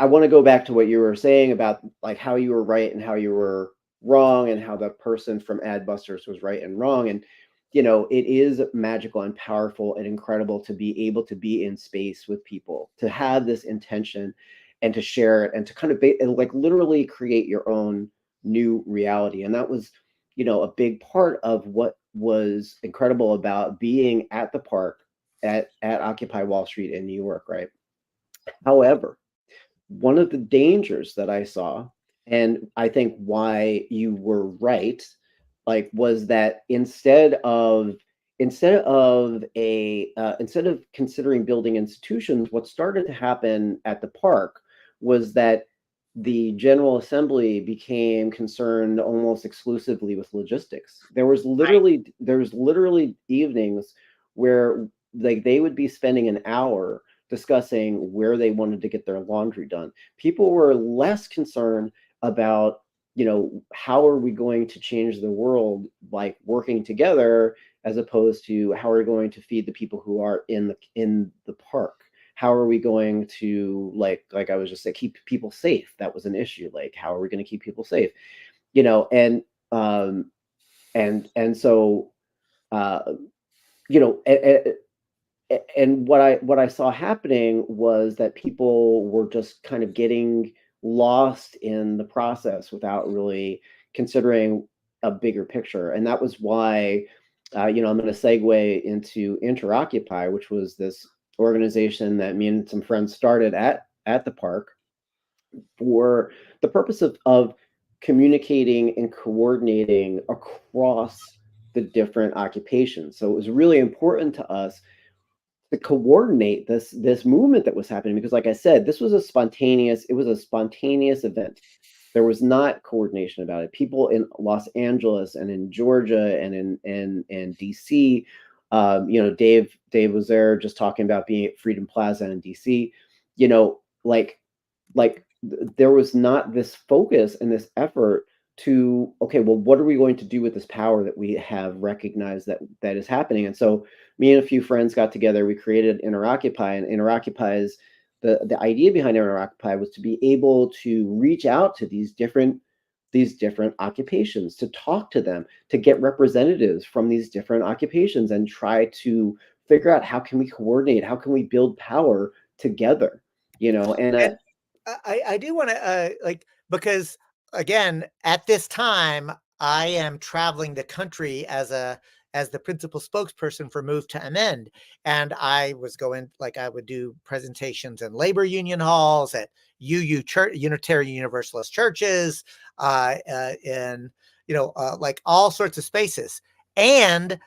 want to go back to what you were saying about like how you were right and how you were wrong, and how the person from Adbusters was right and wrong. And it is magical and powerful and incredible to be able to be in space with people, to have this intention and to share it, and to kind of like literally create your own new reality. And that was a big part of what was incredible about being at the park at Occupy Wall Street in New York, right? However, one of the dangers that I saw, And I think why you were right, like, was that instead of considering building institutions, what started to happen at the park was that the General Assembly became concerned almost exclusively with logistics. Right. There was literally evenings where, like, they would be spending an hour discussing where they wanted to get their laundry done. People were less concerned about, how are we going to change the world, like, working together, as opposed to how are we going to feed the people who are in the park. How are we going to, like I was just saying, keep people safe? That was an issue. Like, how are we going to keep people safe? You know, and um and so uh you know and what I saw happening was that people were just kind of getting lost in the process without really considering a bigger picture. And that was why, I'm going to segue into Interoccupy, which was this organization that me and some friends started at the park for the purpose of communicating and coordinating across the different occupations. So it was really important to us to coordinate this movement that was happening, because, like I said, it was a spontaneous event. There was not coordination about it. People in Los Angeles and in Georgia and in DC, Dave was there just talking about being at Freedom Plaza in DC. You know, there was not this focus and this effort to, okay, well, what are we going to do with this power that we have recognized that is happening? And so me and a few friends got together, we created Interoccupy. And Interoccupy's the idea behind Interoccupy was to be able to reach out to these different occupations, to talk to them, to get representatives from these different occupations and try to figure out, how can we coordinate, how can we build power together, and And I do want to because again, at this time I am traveling the country as the principal spokesperson for Move to Amend, and I was going, like, I would do presentations in labor union halls, at church, Unitarian Universalist churches, in like all sorts of spaces. And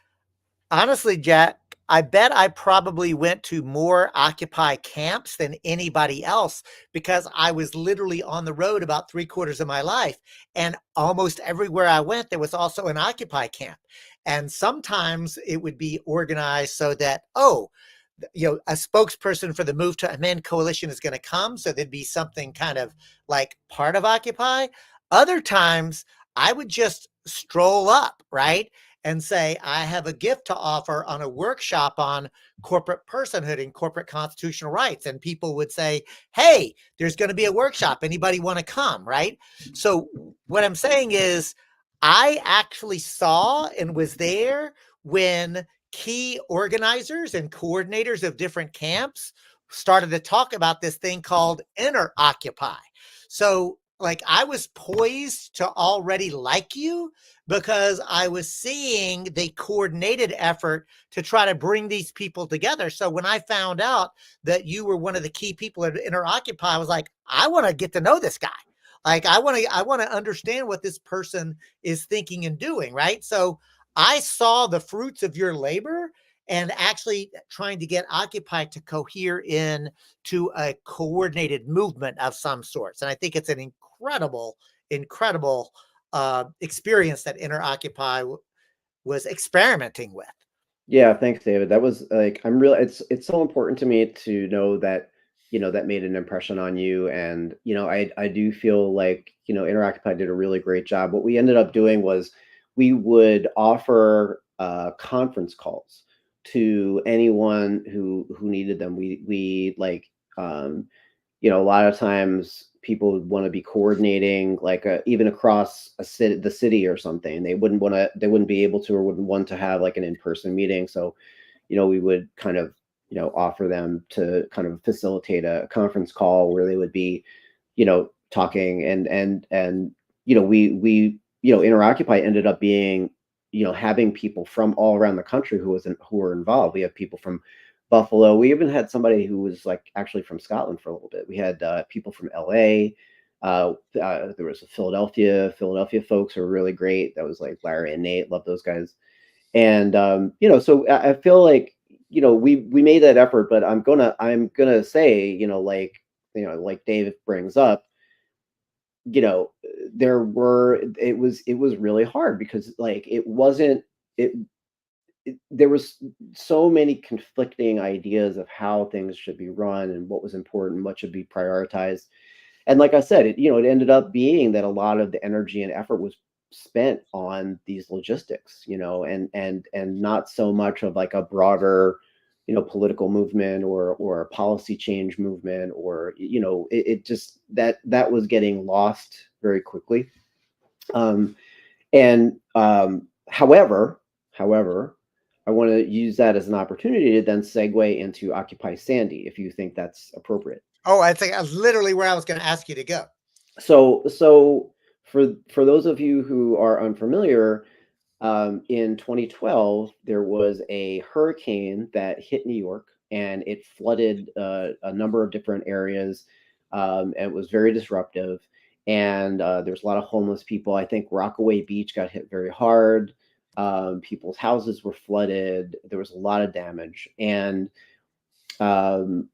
honestly, Jack, I bet I probably went to more Occupy camps than anybody else, because I was literally on the road about 3/4 of my life. And almost everywhere I went, there was also an Occupy camp. And sometimes it would be organized so that, a spokesperson for the Move to Amend coalition is going to come. So there'd be something kind of like part of Occupy. Other times I would just stroll up, right? And say, I have a gift to offer on a workshop on corporate personhood and corporate constitutional rights. And people would say, hey, there's going to be a workshop. Anybody want to come? Right. So what I'm saying is, I actually saw and was there when key organizers and coordinators of different camps started to talk about this thing called Interoccupy. So, like, I was poised to already like you, because I was seeing the coordinated effort to try to bring these people together. So when I found out that you were one of the key people at Interoccupy, I was like, I want to get to know this guy. Like, I want to understand what this person is thinking and doing, right? So I saw the fruits of your labor, and actually trying to get Occupy to cohere in to a coordinated movement of some sorts. And I think it's an incredible experience that Interoccupy was experimenting with. Yeah, thanks, David. That was, like, I'm real it's so important to me to know that, that made an impression on you. And, I do feel like, Interoccupy did a really great job. What we ended up doing was we would offer conference calls to anyone who needed them. We like, a lot of times people would want to be coordinating, like, even across the city or something. They wouldn't be able to, or wouldn't want to have, like, an in-person meeting. So, we would kind of, offer them to kind of facilitate a conference call where they would be, talking. And Interoccupy ended up being, having people from all around the country who were involved. We have people from Buffalo. We even had somebody who was, like, actually from Scotland for a little bit. We had people from LA. There was a Philadelphia folks who were really great. That was like Larry and Nate, love those guys. And so I feel like we made that effort, but I'm gonna say like David brings up, you know it was really hard because like it wasn't it, there was so many conflicting ideas of how things should be run and what was important, what should be prioritized. And like I said, it ended up being that a lot of the energy and effort was spent on these logistics, and not so much of like a broader, political movement or a policy change movement, or it just that was getting lost very quickly. Um, and um, however, I want to use that as an opportunity to then segue into Occupy Sandy, if you think that's appropriate. Oh, I think that's literally where I was going to ask you to go. So for those of you who are unfamiliar, in 2012 there was a hurricane that hit New York, and it flooded a number of different areas. And it was very disruptive, and there's a lot of homeless people. I think Rockaway Beach got hit very hard. People's houses were flooded. There was a lot of damage, and um,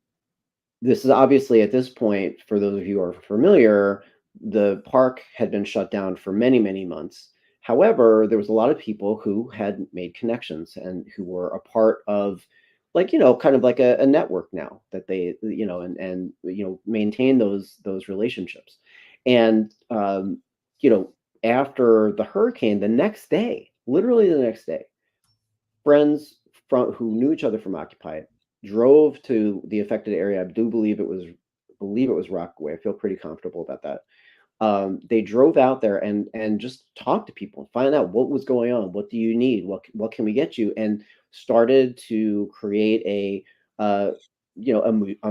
this is obviously, at this point, for those of you who are familiar, the park had been shut down for many, many months. However, there was a lot of people who had made connections and who were a part of, like, kind of like a network now, that they, and maintain those relationships. And after the hurricane, the next day, literally the next day, friends from who knew each other from Occupy drove to the affected area. I do believe it was Rockaway. I feel pretty comfortable about that. They drove out there and just talked to people, find out what was going on, what do you need, what can we get you, and started to create a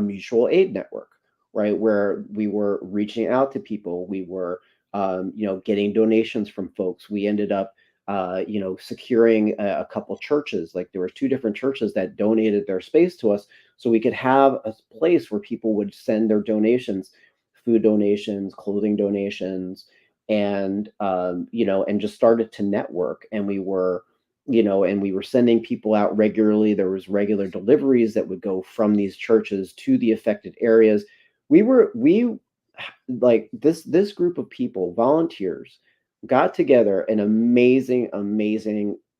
mutual aid network, right, where we were reaching out to people. We were getting donations from folks. We ended up securing a couple churches. Like, there were two different churches that donated their space to us, so we could have a place where people would send their donations, food donations, clothing donations, and and just started to network. And we were sending people out regularly. There was regular deliveries that would go from these churches to the affected areas. We like this group of people, volunteers, got together an amazing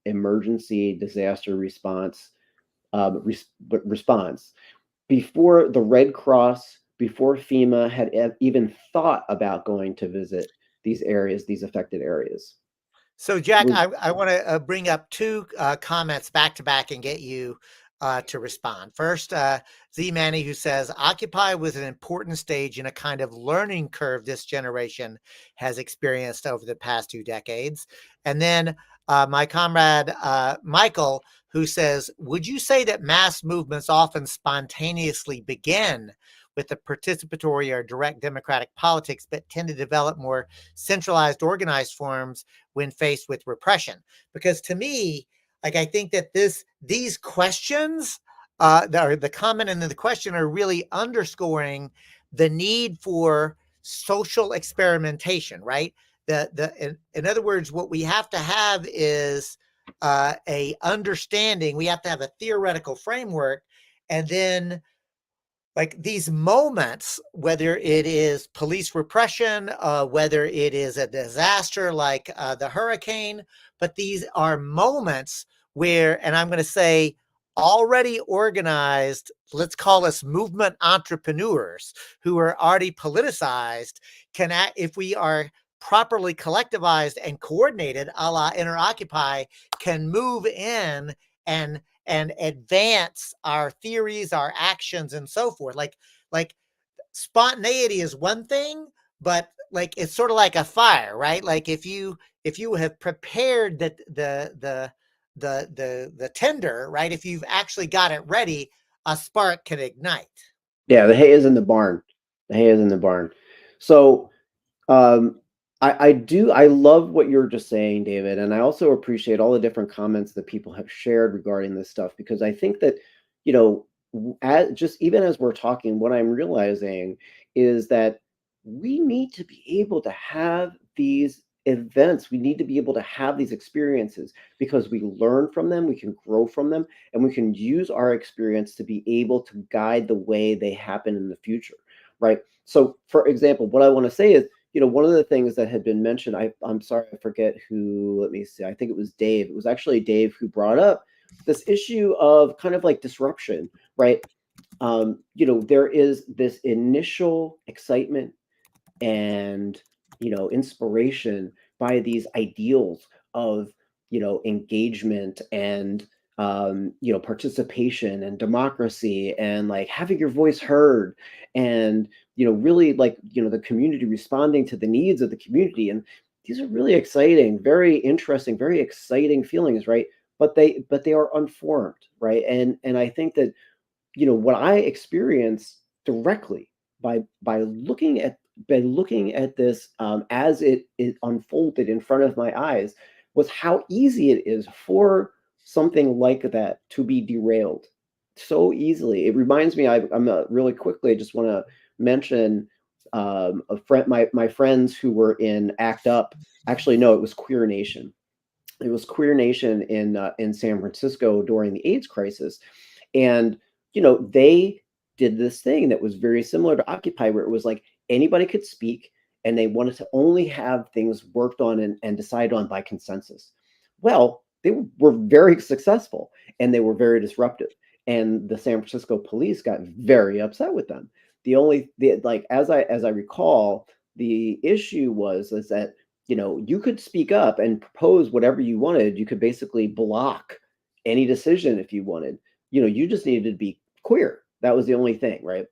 emergency disaster response, response before the Red Cross, before FEMA had even thought about going to visit these areas, these affected areas. So, Jack, Was I want to bring up two comments back to back and get you to respond. First, Z Manny, who says Occupy was an important stage in a kind of learning curve this generation has experienced over the past 2 decades. And then my comrade Michael, who says, would you say that mass movements often spontaneously begin with the participatory or direct democratic politics, but tend to develop more centralized, organized forms when faced with repression? Because to me, like, I think that these questions, the comment and the question, are really underscoring the need for social experimentation, right? In other words, what we have to have is a understanding. We have to have a theoretical framework, and then, like, these moments, whether it is police repression, whether it is a disaster like the hurricane, but these are moments where, and I'm going to say, already organized, let's call us movement entrepreneurs who are already politicized, can act, if we are properly collectivized and coordinated, a la Interoccupy, can move in and advance our theories, our actions, and so forth. Like spontaneity is one thing, but like, it's sort of like a fire, right? Like, if you have prepared the tinder, right? If you've actually got it ready, a spark can ignite. Yeah, the hay is in the barn. The hay is in the barn. So um, I love what you're just saying, David, and I also appreciate all the different comments that people have shared regarding this stuff, because I think that, just even as we're talking, what I'm realizing is that we need to be able to have these events. We need to be able to have these experiences because we learn from them, we can grow from them, and we can use our experience to be able to guide the way they happen in the future, right? So, for example, what I want to say is, one of the things that had been mentioned, I'm sorry, I forget who, let me see, I think it was Dave. It was actually Dave who brought up this issue of kind of like disruption, right? There is this initial excitement and inspiration by these ideals of engagement and participation and democracy and like having your voice heard and really like the community responding to the needs of the community. And these are really exciting, very interesting, very exciting feelings, right? But they are unformed, right? And I think that what I experienced directly by looking at this as it unfolded in front of my eyes was how easy it is for something like that to be derailed so easily. It reminds me, I'm really quickly, I just want to mention a friend, my friends who were in ACT UP. Actually, no, it was Queer Nation. It was Queer Nation in San Francisco during the AIDS crisis, and they did this thing that was very similar to Occupy, where it was like anybody could speak, and they wanted to only have things worked on and decided on by consensus. Well, they were very successful, and they were very disruptive, and the San Francisco police got very upset with them. Like as I recall, the issue is that you could speak up and propose whatever you wanted. You could basically block any decision if you wanted. You just needed to be queer. That was the only thing, right?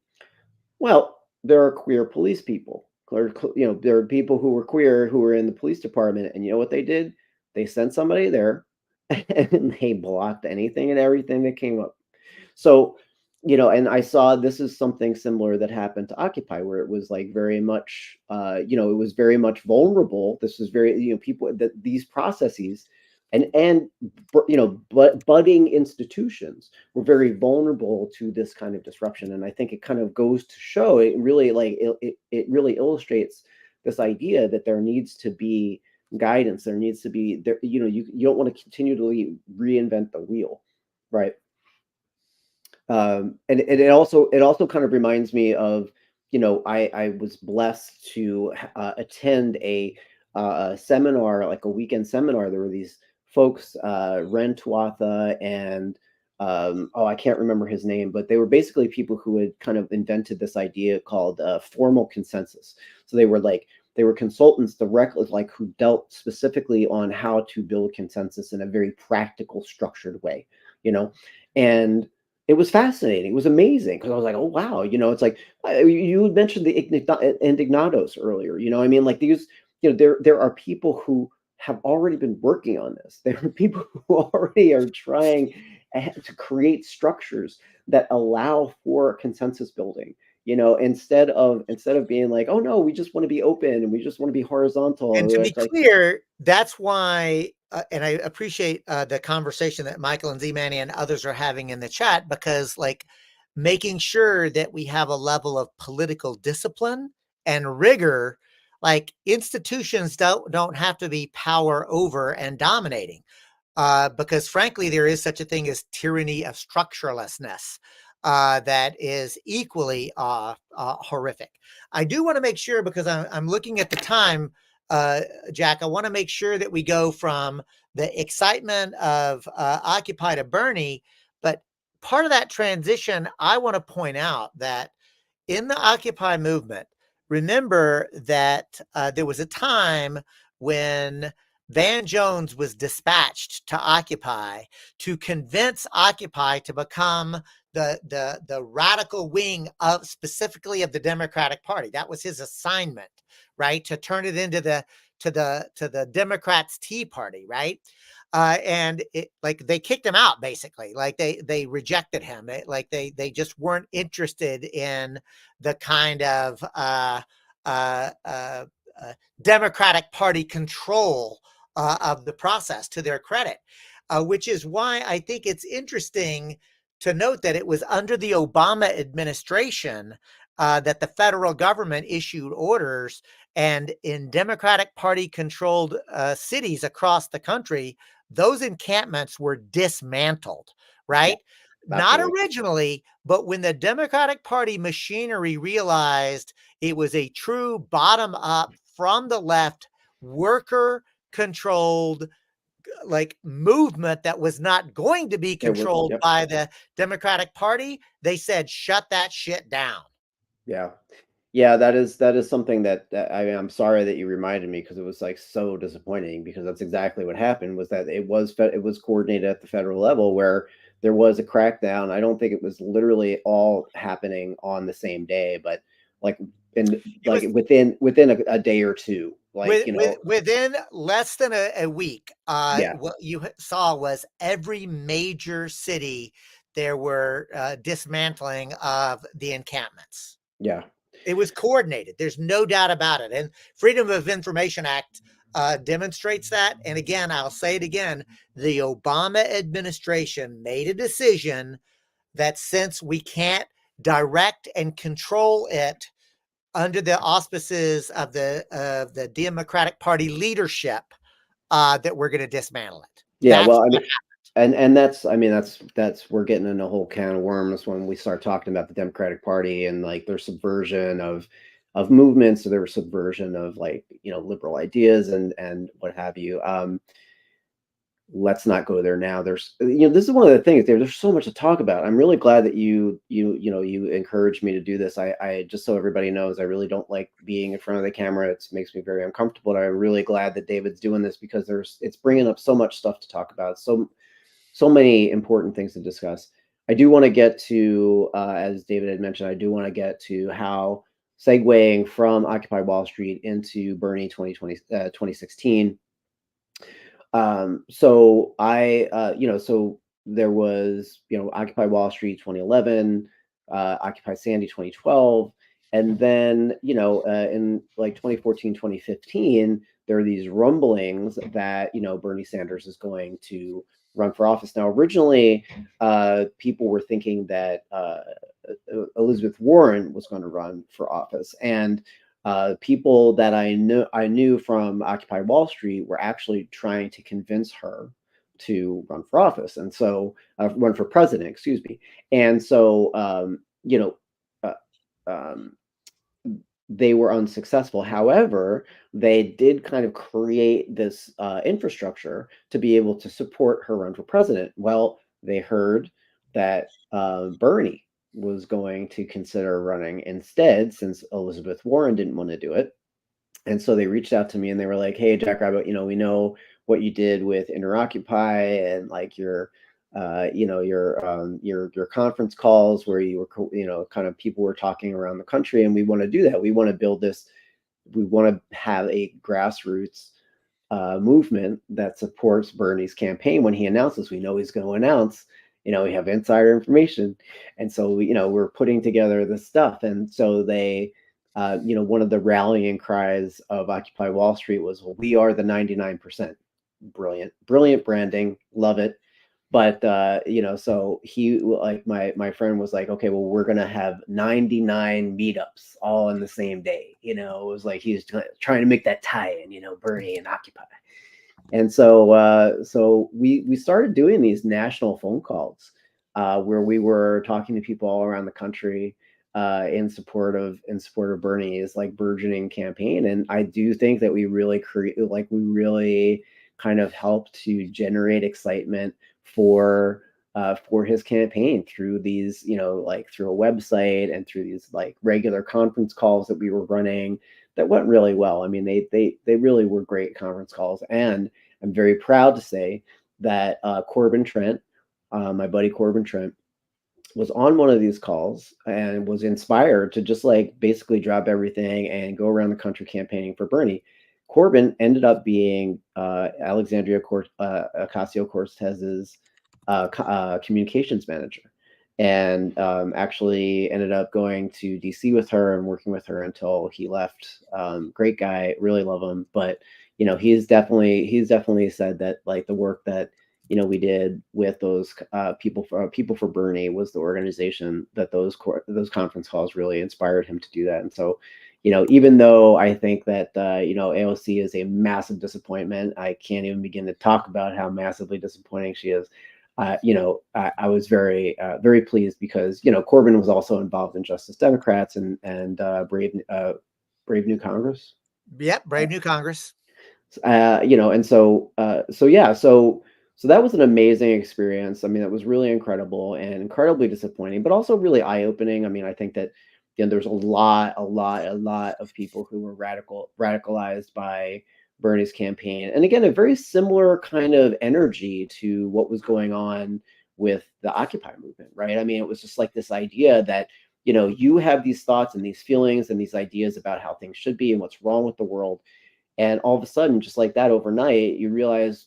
Well, there are queer police people. There are people who were queer who were in the police department, and you know what they did? They sent somebody there, and they blocked anything and everything that came up. So, and I saw this is something similar that happened to Occupy, where it was like very much, it was very much vulnerable. This was very, people that these processes and but budding institutions were very vulnerable to this kind of disruption. And I think it kind of goes to show, it really it really illustrates this idea that there needs to be guidance. There needs to be there, you don't want to continually reinvent the wheel, right? And it also kind of reminds me of, I was blessed to attend a seminar, like a weekend seminar. There were these folks, Ren Tuatha and I can't remember his name, but they were basically people who had kind of invented this idea called formal consensus. So they were consultants directly, like who dealt specifically on how to build consensus in a very practical, structured way, and it was fascinating. It was amazing because I was like, oh wow, it's like you mentioned the indignados earlier. I mean, like these, there are people who have already been working on this. There are people who already are trying to create structures that allow for consensus building. Instead of being like, oh no, we just want to be open and we just want to be horizontal. And to be It's like, clear, that's why, and I appreciate the conversation that Michael and Z-Manny and others are having in the chat, because like making sure that we have a level of political discipline and rigor, like institutions don't have to be power over and dominating. Because frankly, there is such a thing as tyranny of structurelessness that is equally horrific. I do want to make sure, because I'm looking at the time, Jack, I want to make sure that we go from the excitement of Occupy to Bernie. But part of that transition, I want to point out that in the Occupy movement, remember that there was a time when Van Jones was dispatched to Occupy to convince Occupy to become the radical wing of specifically of the Democratic Party. That was his assignment, right? To turn it into the Democrats' Tea Party, right? And it, like they kicked him out basically, like they rejected him. They just weren't interested in the kind of Democratic Party control of the process, to their credit, which is why I think it's interesting to note that it was under the Obama administration that the federal government issued orders, and in Democratic Party controlled cities across the country, those encampments were dismantled, Yeah, right? Not absolutely. originally, but when the Democratic Party machinery realized it was a true bottom up from the left worker controlled like movement that was not going to be It was, controlled yep. by the Democratic Party, they said, shut that shit down. Yeah. Yeah, that is something that I'm sorry that you reminded me because it was like so disappointing because that's exactly what happened was that it was coordinated at the federal level where there was a crackdown. I don't think it was literally all happening on the same day, but like in It like was within a day or two, like within less than a week. yeah, What you saw was every major city there were dismantling of the encampments. yeah, It was coordinated. There's no doubt about it. And Freedom of Information Act demonstrates that. And again, I'll say it again, the Obama administration made a decision that since we can't direct and control it under the auspices of the Democratic Party leadership, that we're going to dismantle it. yeah. That's Well, I what mean, and that's I mean that's we're getting in a whole can of worms when we start talking about the Democratic Party and like their subversion of movements or their subversion of like liberal ideas and what have you. Let's not go there now. There's this is one of the things there's so much to talk about. I'm really glad that you encouraged me to do this. I just so everybody knows I really don't like being in front of the camera. It makes me very uncomfortable. And I'm really glad that David's doing this because it's bringing up so much stuff to talk about. So many important things to discuss. I do want to get to, as David had mentioned, I do want to get to how segueing from Occupy Wall Street into Bernie 2016. So there was, Occupy Wall Street 2011, Occupy Sandy 2012. And then, in like 2014, 2015, there are these rumblings that, Bernie Sanders is going to run for office. Now, originally, people were thinking that Elizabeth Warren was going to run for office. And people that I knew from Occupy Wall Street were actually trying to convince her to run for office, and so run for president, excuse me. And so, uh, um, they were unsuccessful. However, they did kind of create this infrastructure to be able to support her run for president. Well, they heard that Bernie was going to consider running instead since Elizabeth Warren didn't want to do it. And so they reached out to me and they were like, "Hey, Jackrabbit, we know what you did with InterOccupy and like your conference calls where you were, kind of people were talking around the country, and we want to do that. We want to build this. We want to have a grassroots movement that supports Bernie's campaign when he announces. We know he's going to announce. We have insider information, and so we're putting together this stuff, and so they." One of the rallying cries of Occupy Wall Street was, "Well, we are the 99%." Brilliant branding, love it. But so he like my friend was like, "Okay, well, we're gonna have 99 meetups all in the same day." It was like he was trying to make that tie-in, Bernie and Occupy. And so we started doing these national phone calls where we were talking to people all around the country in support of Bernie's like burgeoning campaign. And I do think that we really kind of helped to generate excitement for his campaign through these, like through a website and through these like regular conference calls that we were running that went really well. I mean, they really were great conference calls. And I'm very proud to say that Corbin Trent, my buddy Corbin Trent, was on one of these calls and was inspired to just like basically drop everything and go around the country campaigning for Bernie. Corbin ended up being Alexandria Ocasio-Cortez's communications manager, and actually ended up going to DC with her and working with her until he left. Great guy, really love him. But he's definitely said that like the work that we did with those people for Bernie was the organization that those conference calls really inspired him to do that. And so, even though I think that AOC is a massive disappointment, I can't even begin to talk about how massively disappointing she is. I was very pleased because Corbyn was also involved in Justice Democrats and Brave New Congress. Yep, Brave New Congress. And so that was an amazing experience. I mean, it was really incredible and incredibly disappointing, but also really eye-opening. I mean, I think that there's a lot of people who were radicalized by Bernie's campaign, and again, a very similar kind of energy to what was going on with the Occupy movement, right? I mean, it was just like this idea that you have these thoughts and these feelings and these ideas about how things should be and what's wrong with the world. And all of a sudden, just like that overnight, you realize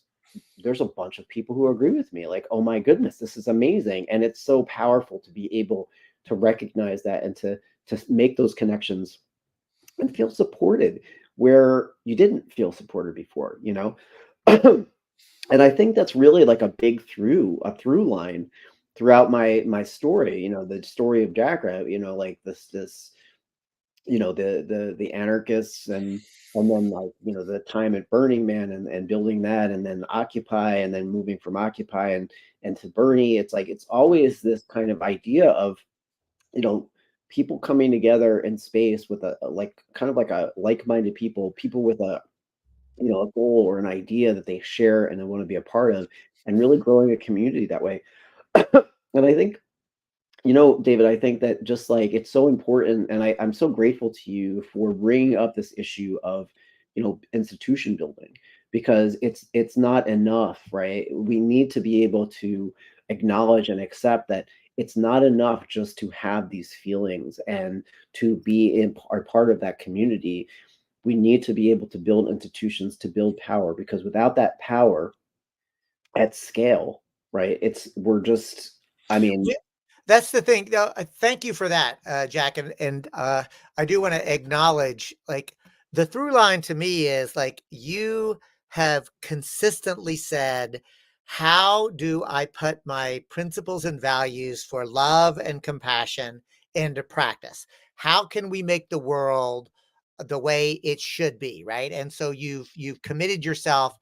there's a bunch of people who agree with me. Like, oh my goodness, this is amazing. And it's so powerful to be able to recognize that and to make those connections and feel supported where you didn't feel supported before, And I think that's really like a through line throughout my story, the story of Jackrabbit, like this the anarchists and then like the time at Burning Man and building that, and then Occupy, and then moving from Occupy and to Bernie. It's like it's always this kind of idea of people coming together in space with a like kind of like a like-minded people with a a goal or an idea that they share and they want to be a part of, and really growing a community that way. And I think David, I think that just like it's so important, and I'm so grateful to you for bringing up this issue of, institution building, because it's not enough, right? We need to be able to acknowledge and accept that it's not enough just to have these feelings and to be a part of that community. We need to be able to build institutions to build power, because without that power at scale, right? I mean, That's the thing. No, thank you for that, Jack. And I do want to acknowledge, like, the through line to me is like you have consistently said, how do I put my principles and values for love and compassion into practice? How can we make the world the way it should be, right? And so you've committed yourself.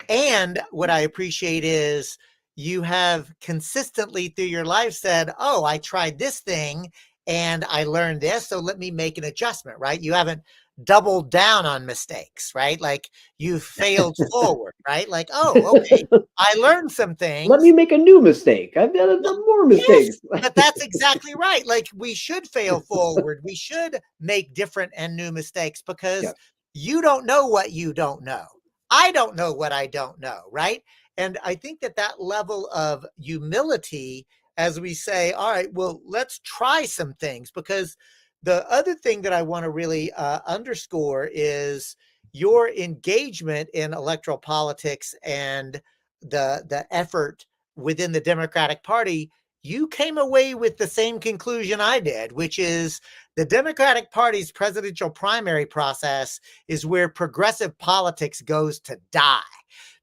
And what I appreciate is you have consistently through your life said, oh, I tried this thing and I learned this, so let me make an adjustment, right? You haven't doubled down on mistakes, right? Like you failed forward, right? Like, oh, okay, I learned some let things. me make a new mistake. I've done more mistakes. Yes, but that's exactly right. Like we should fail forward. We should make different and new mistakes, because you don't know what you don't know. I don't know what I don't know, right? And I think that level of humility, as we say, all right, well, let's try some things, because the other thing that I want to really underscore is your engagement in electoral politics and the effort within the Democratic Party. You came away with the same conclusion I did, which is the Democratic Party's presidential primary process is where progressive politics goes to die,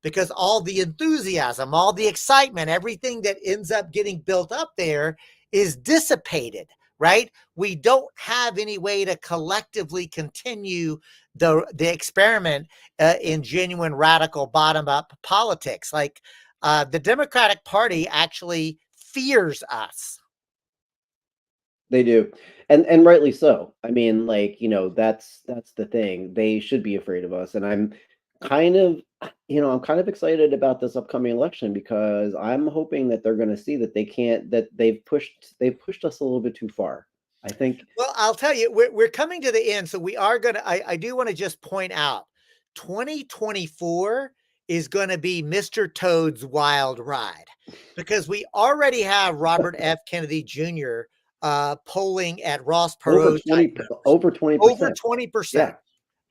because all the enthusiasm, all the excitement, everything that ends up getting built up there is dissipated, right? We don't have any way to collectively continue the experiment in genuine radical bottom-up politics. Like the Democratic Party actually fears us. They do. And rightly so. I mean, like, that's the thing. They should be afraid of us. And I'm kind of, I'm kind of excited about this upcoming election, because I'm hoping that they're going to see that they've pushed us a little bit too far. I think. Well, I'll tell you, we're coming to the end. So we are going to, I do want to just point out 2024 is going to be Mr. Toad's wild ride, because we already have Robert F. Kennedy Jr. Polling at Ross Perot's over 20%. Over 20%. Yeah.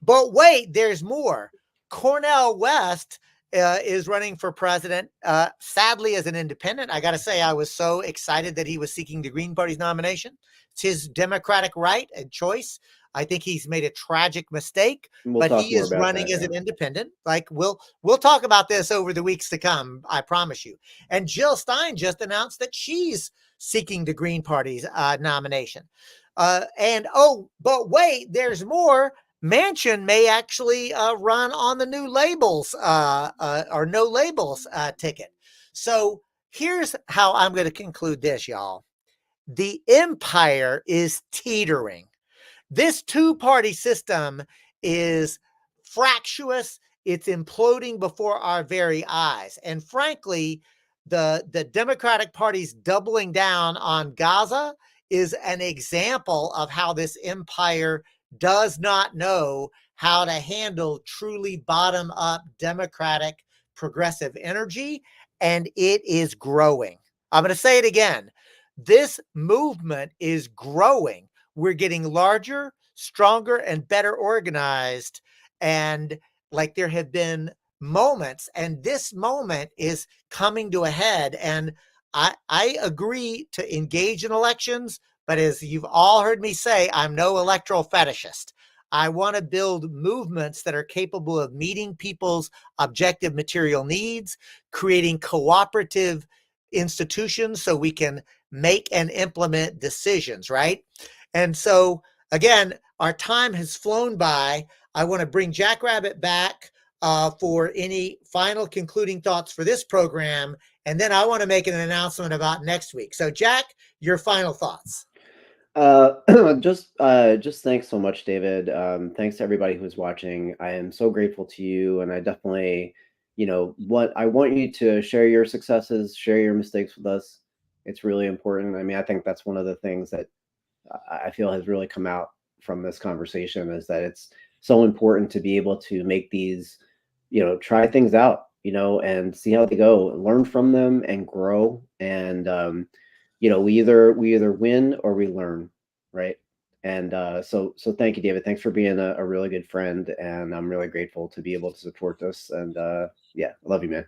But wait, there's more. Cornel West is running for president, sadly as an independent. I got to say, I was so excited that he was seeking the Green Party's nomination. It's his democratic right and choice. I think he's made a tragic mistake, And we'll but talk he more is about running that. as Yeah. an independent. Like we'll talk about this over the weeks to come, I promise you. And Jill Stein just announced that she's seeking the Green Party's nomination. And oh, but wait, there's more. Manchin may actually run on the new labels or no labels ticket. So here's how I'm going to conclude this, y'all. The empire is teetering. This two-party system is fractious. It's imploding before our very eyes. And frankly, the Democratic Party's doubling down on Gaza is an example of how this empire does not know how to handle truly bottom-up democratic progressive energy, and it is growing. I'm going to say it again. This movement is growing. We're getting larger, stronger, and better organized. And like there have been moments, and this moment is coming to a head. And I agree to engage in elections, but as you've all heard me say, I'm no electoral fetishist. I want to build movements that are capable of meeting people's objective material needs, creating cooperative institutions so we can make and implement decisions, right? And so, again, our time has flown by. I want to bring Jackrabbit back for any final concluding thoughts for this program. And then I want to make an announcement about next week. So, Jack, your final thoughts. Just thanks so much, David. Thanks to everybody who's watching. I am so grateful to you, and I definitely, what I want you to share your successes, share your mistakes with us. It's really important. I mean, I think that's one of the things that I feel has really come out from this conversation is that it's so important to be able to make these, try things out, and see how they go, learn from them, and grow. And we either win or we learn, right? And so thank you, David. Thanks for being a really good friend, and I'm really grateful to be able to support this. And yeah, I love you, man.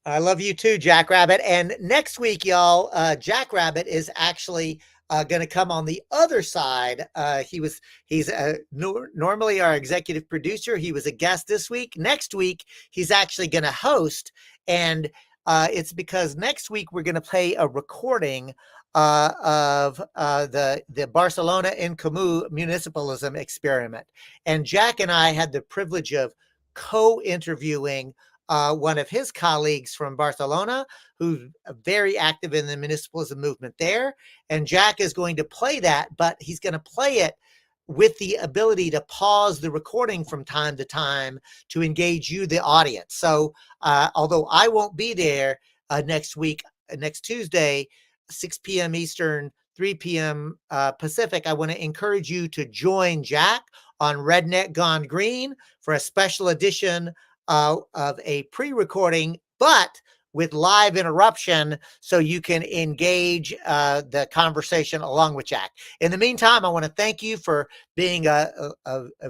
I love you too, Jackrabbit. And next week, y'all, Jackrabbit is actually going to come on the other side. He's normally our executive producer. He was a guest this week. Next week, he's actually going to host, and it's because next week we're going to play a recording of the Barcelona en Comú municipalism experiment. And Jack and I had the privilege of co-interviewing one of his colleagues from Barcelona, who's very active in the municipalism movement there. And Jack is going to play that, but he's going to play it with the ability to pause the recording from time to time to engage you, the audience. So although I won't be there next week, next Tuesday, 6 p.m. Eastern, 3 p.m. Pacific, I want to encourage you to join Jack on Redneck Gone Green for a special edition of a pre-recording, but with live interruption so you can engage the conversation along with Jack. In the meantime, I want to thank you for being a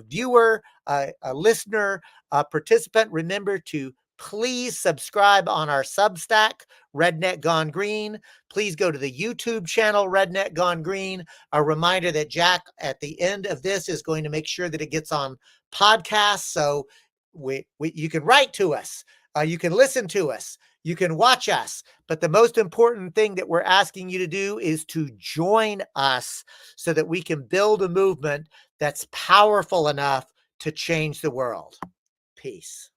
viewer, a listener, a participant. Remember to please subscribe on our Substack, Redneck Gone Green. Please go to the YouTube channel, Redneck Gone Green. A reminder that Jack, at the end of this, is going to make sure that it gets on podcasts. So you can write to us, you can listen to us, you can watch us. But the most important thing that we're asking you to do is to join us so that we can build a movement that's powerful enough to change the world. Peace.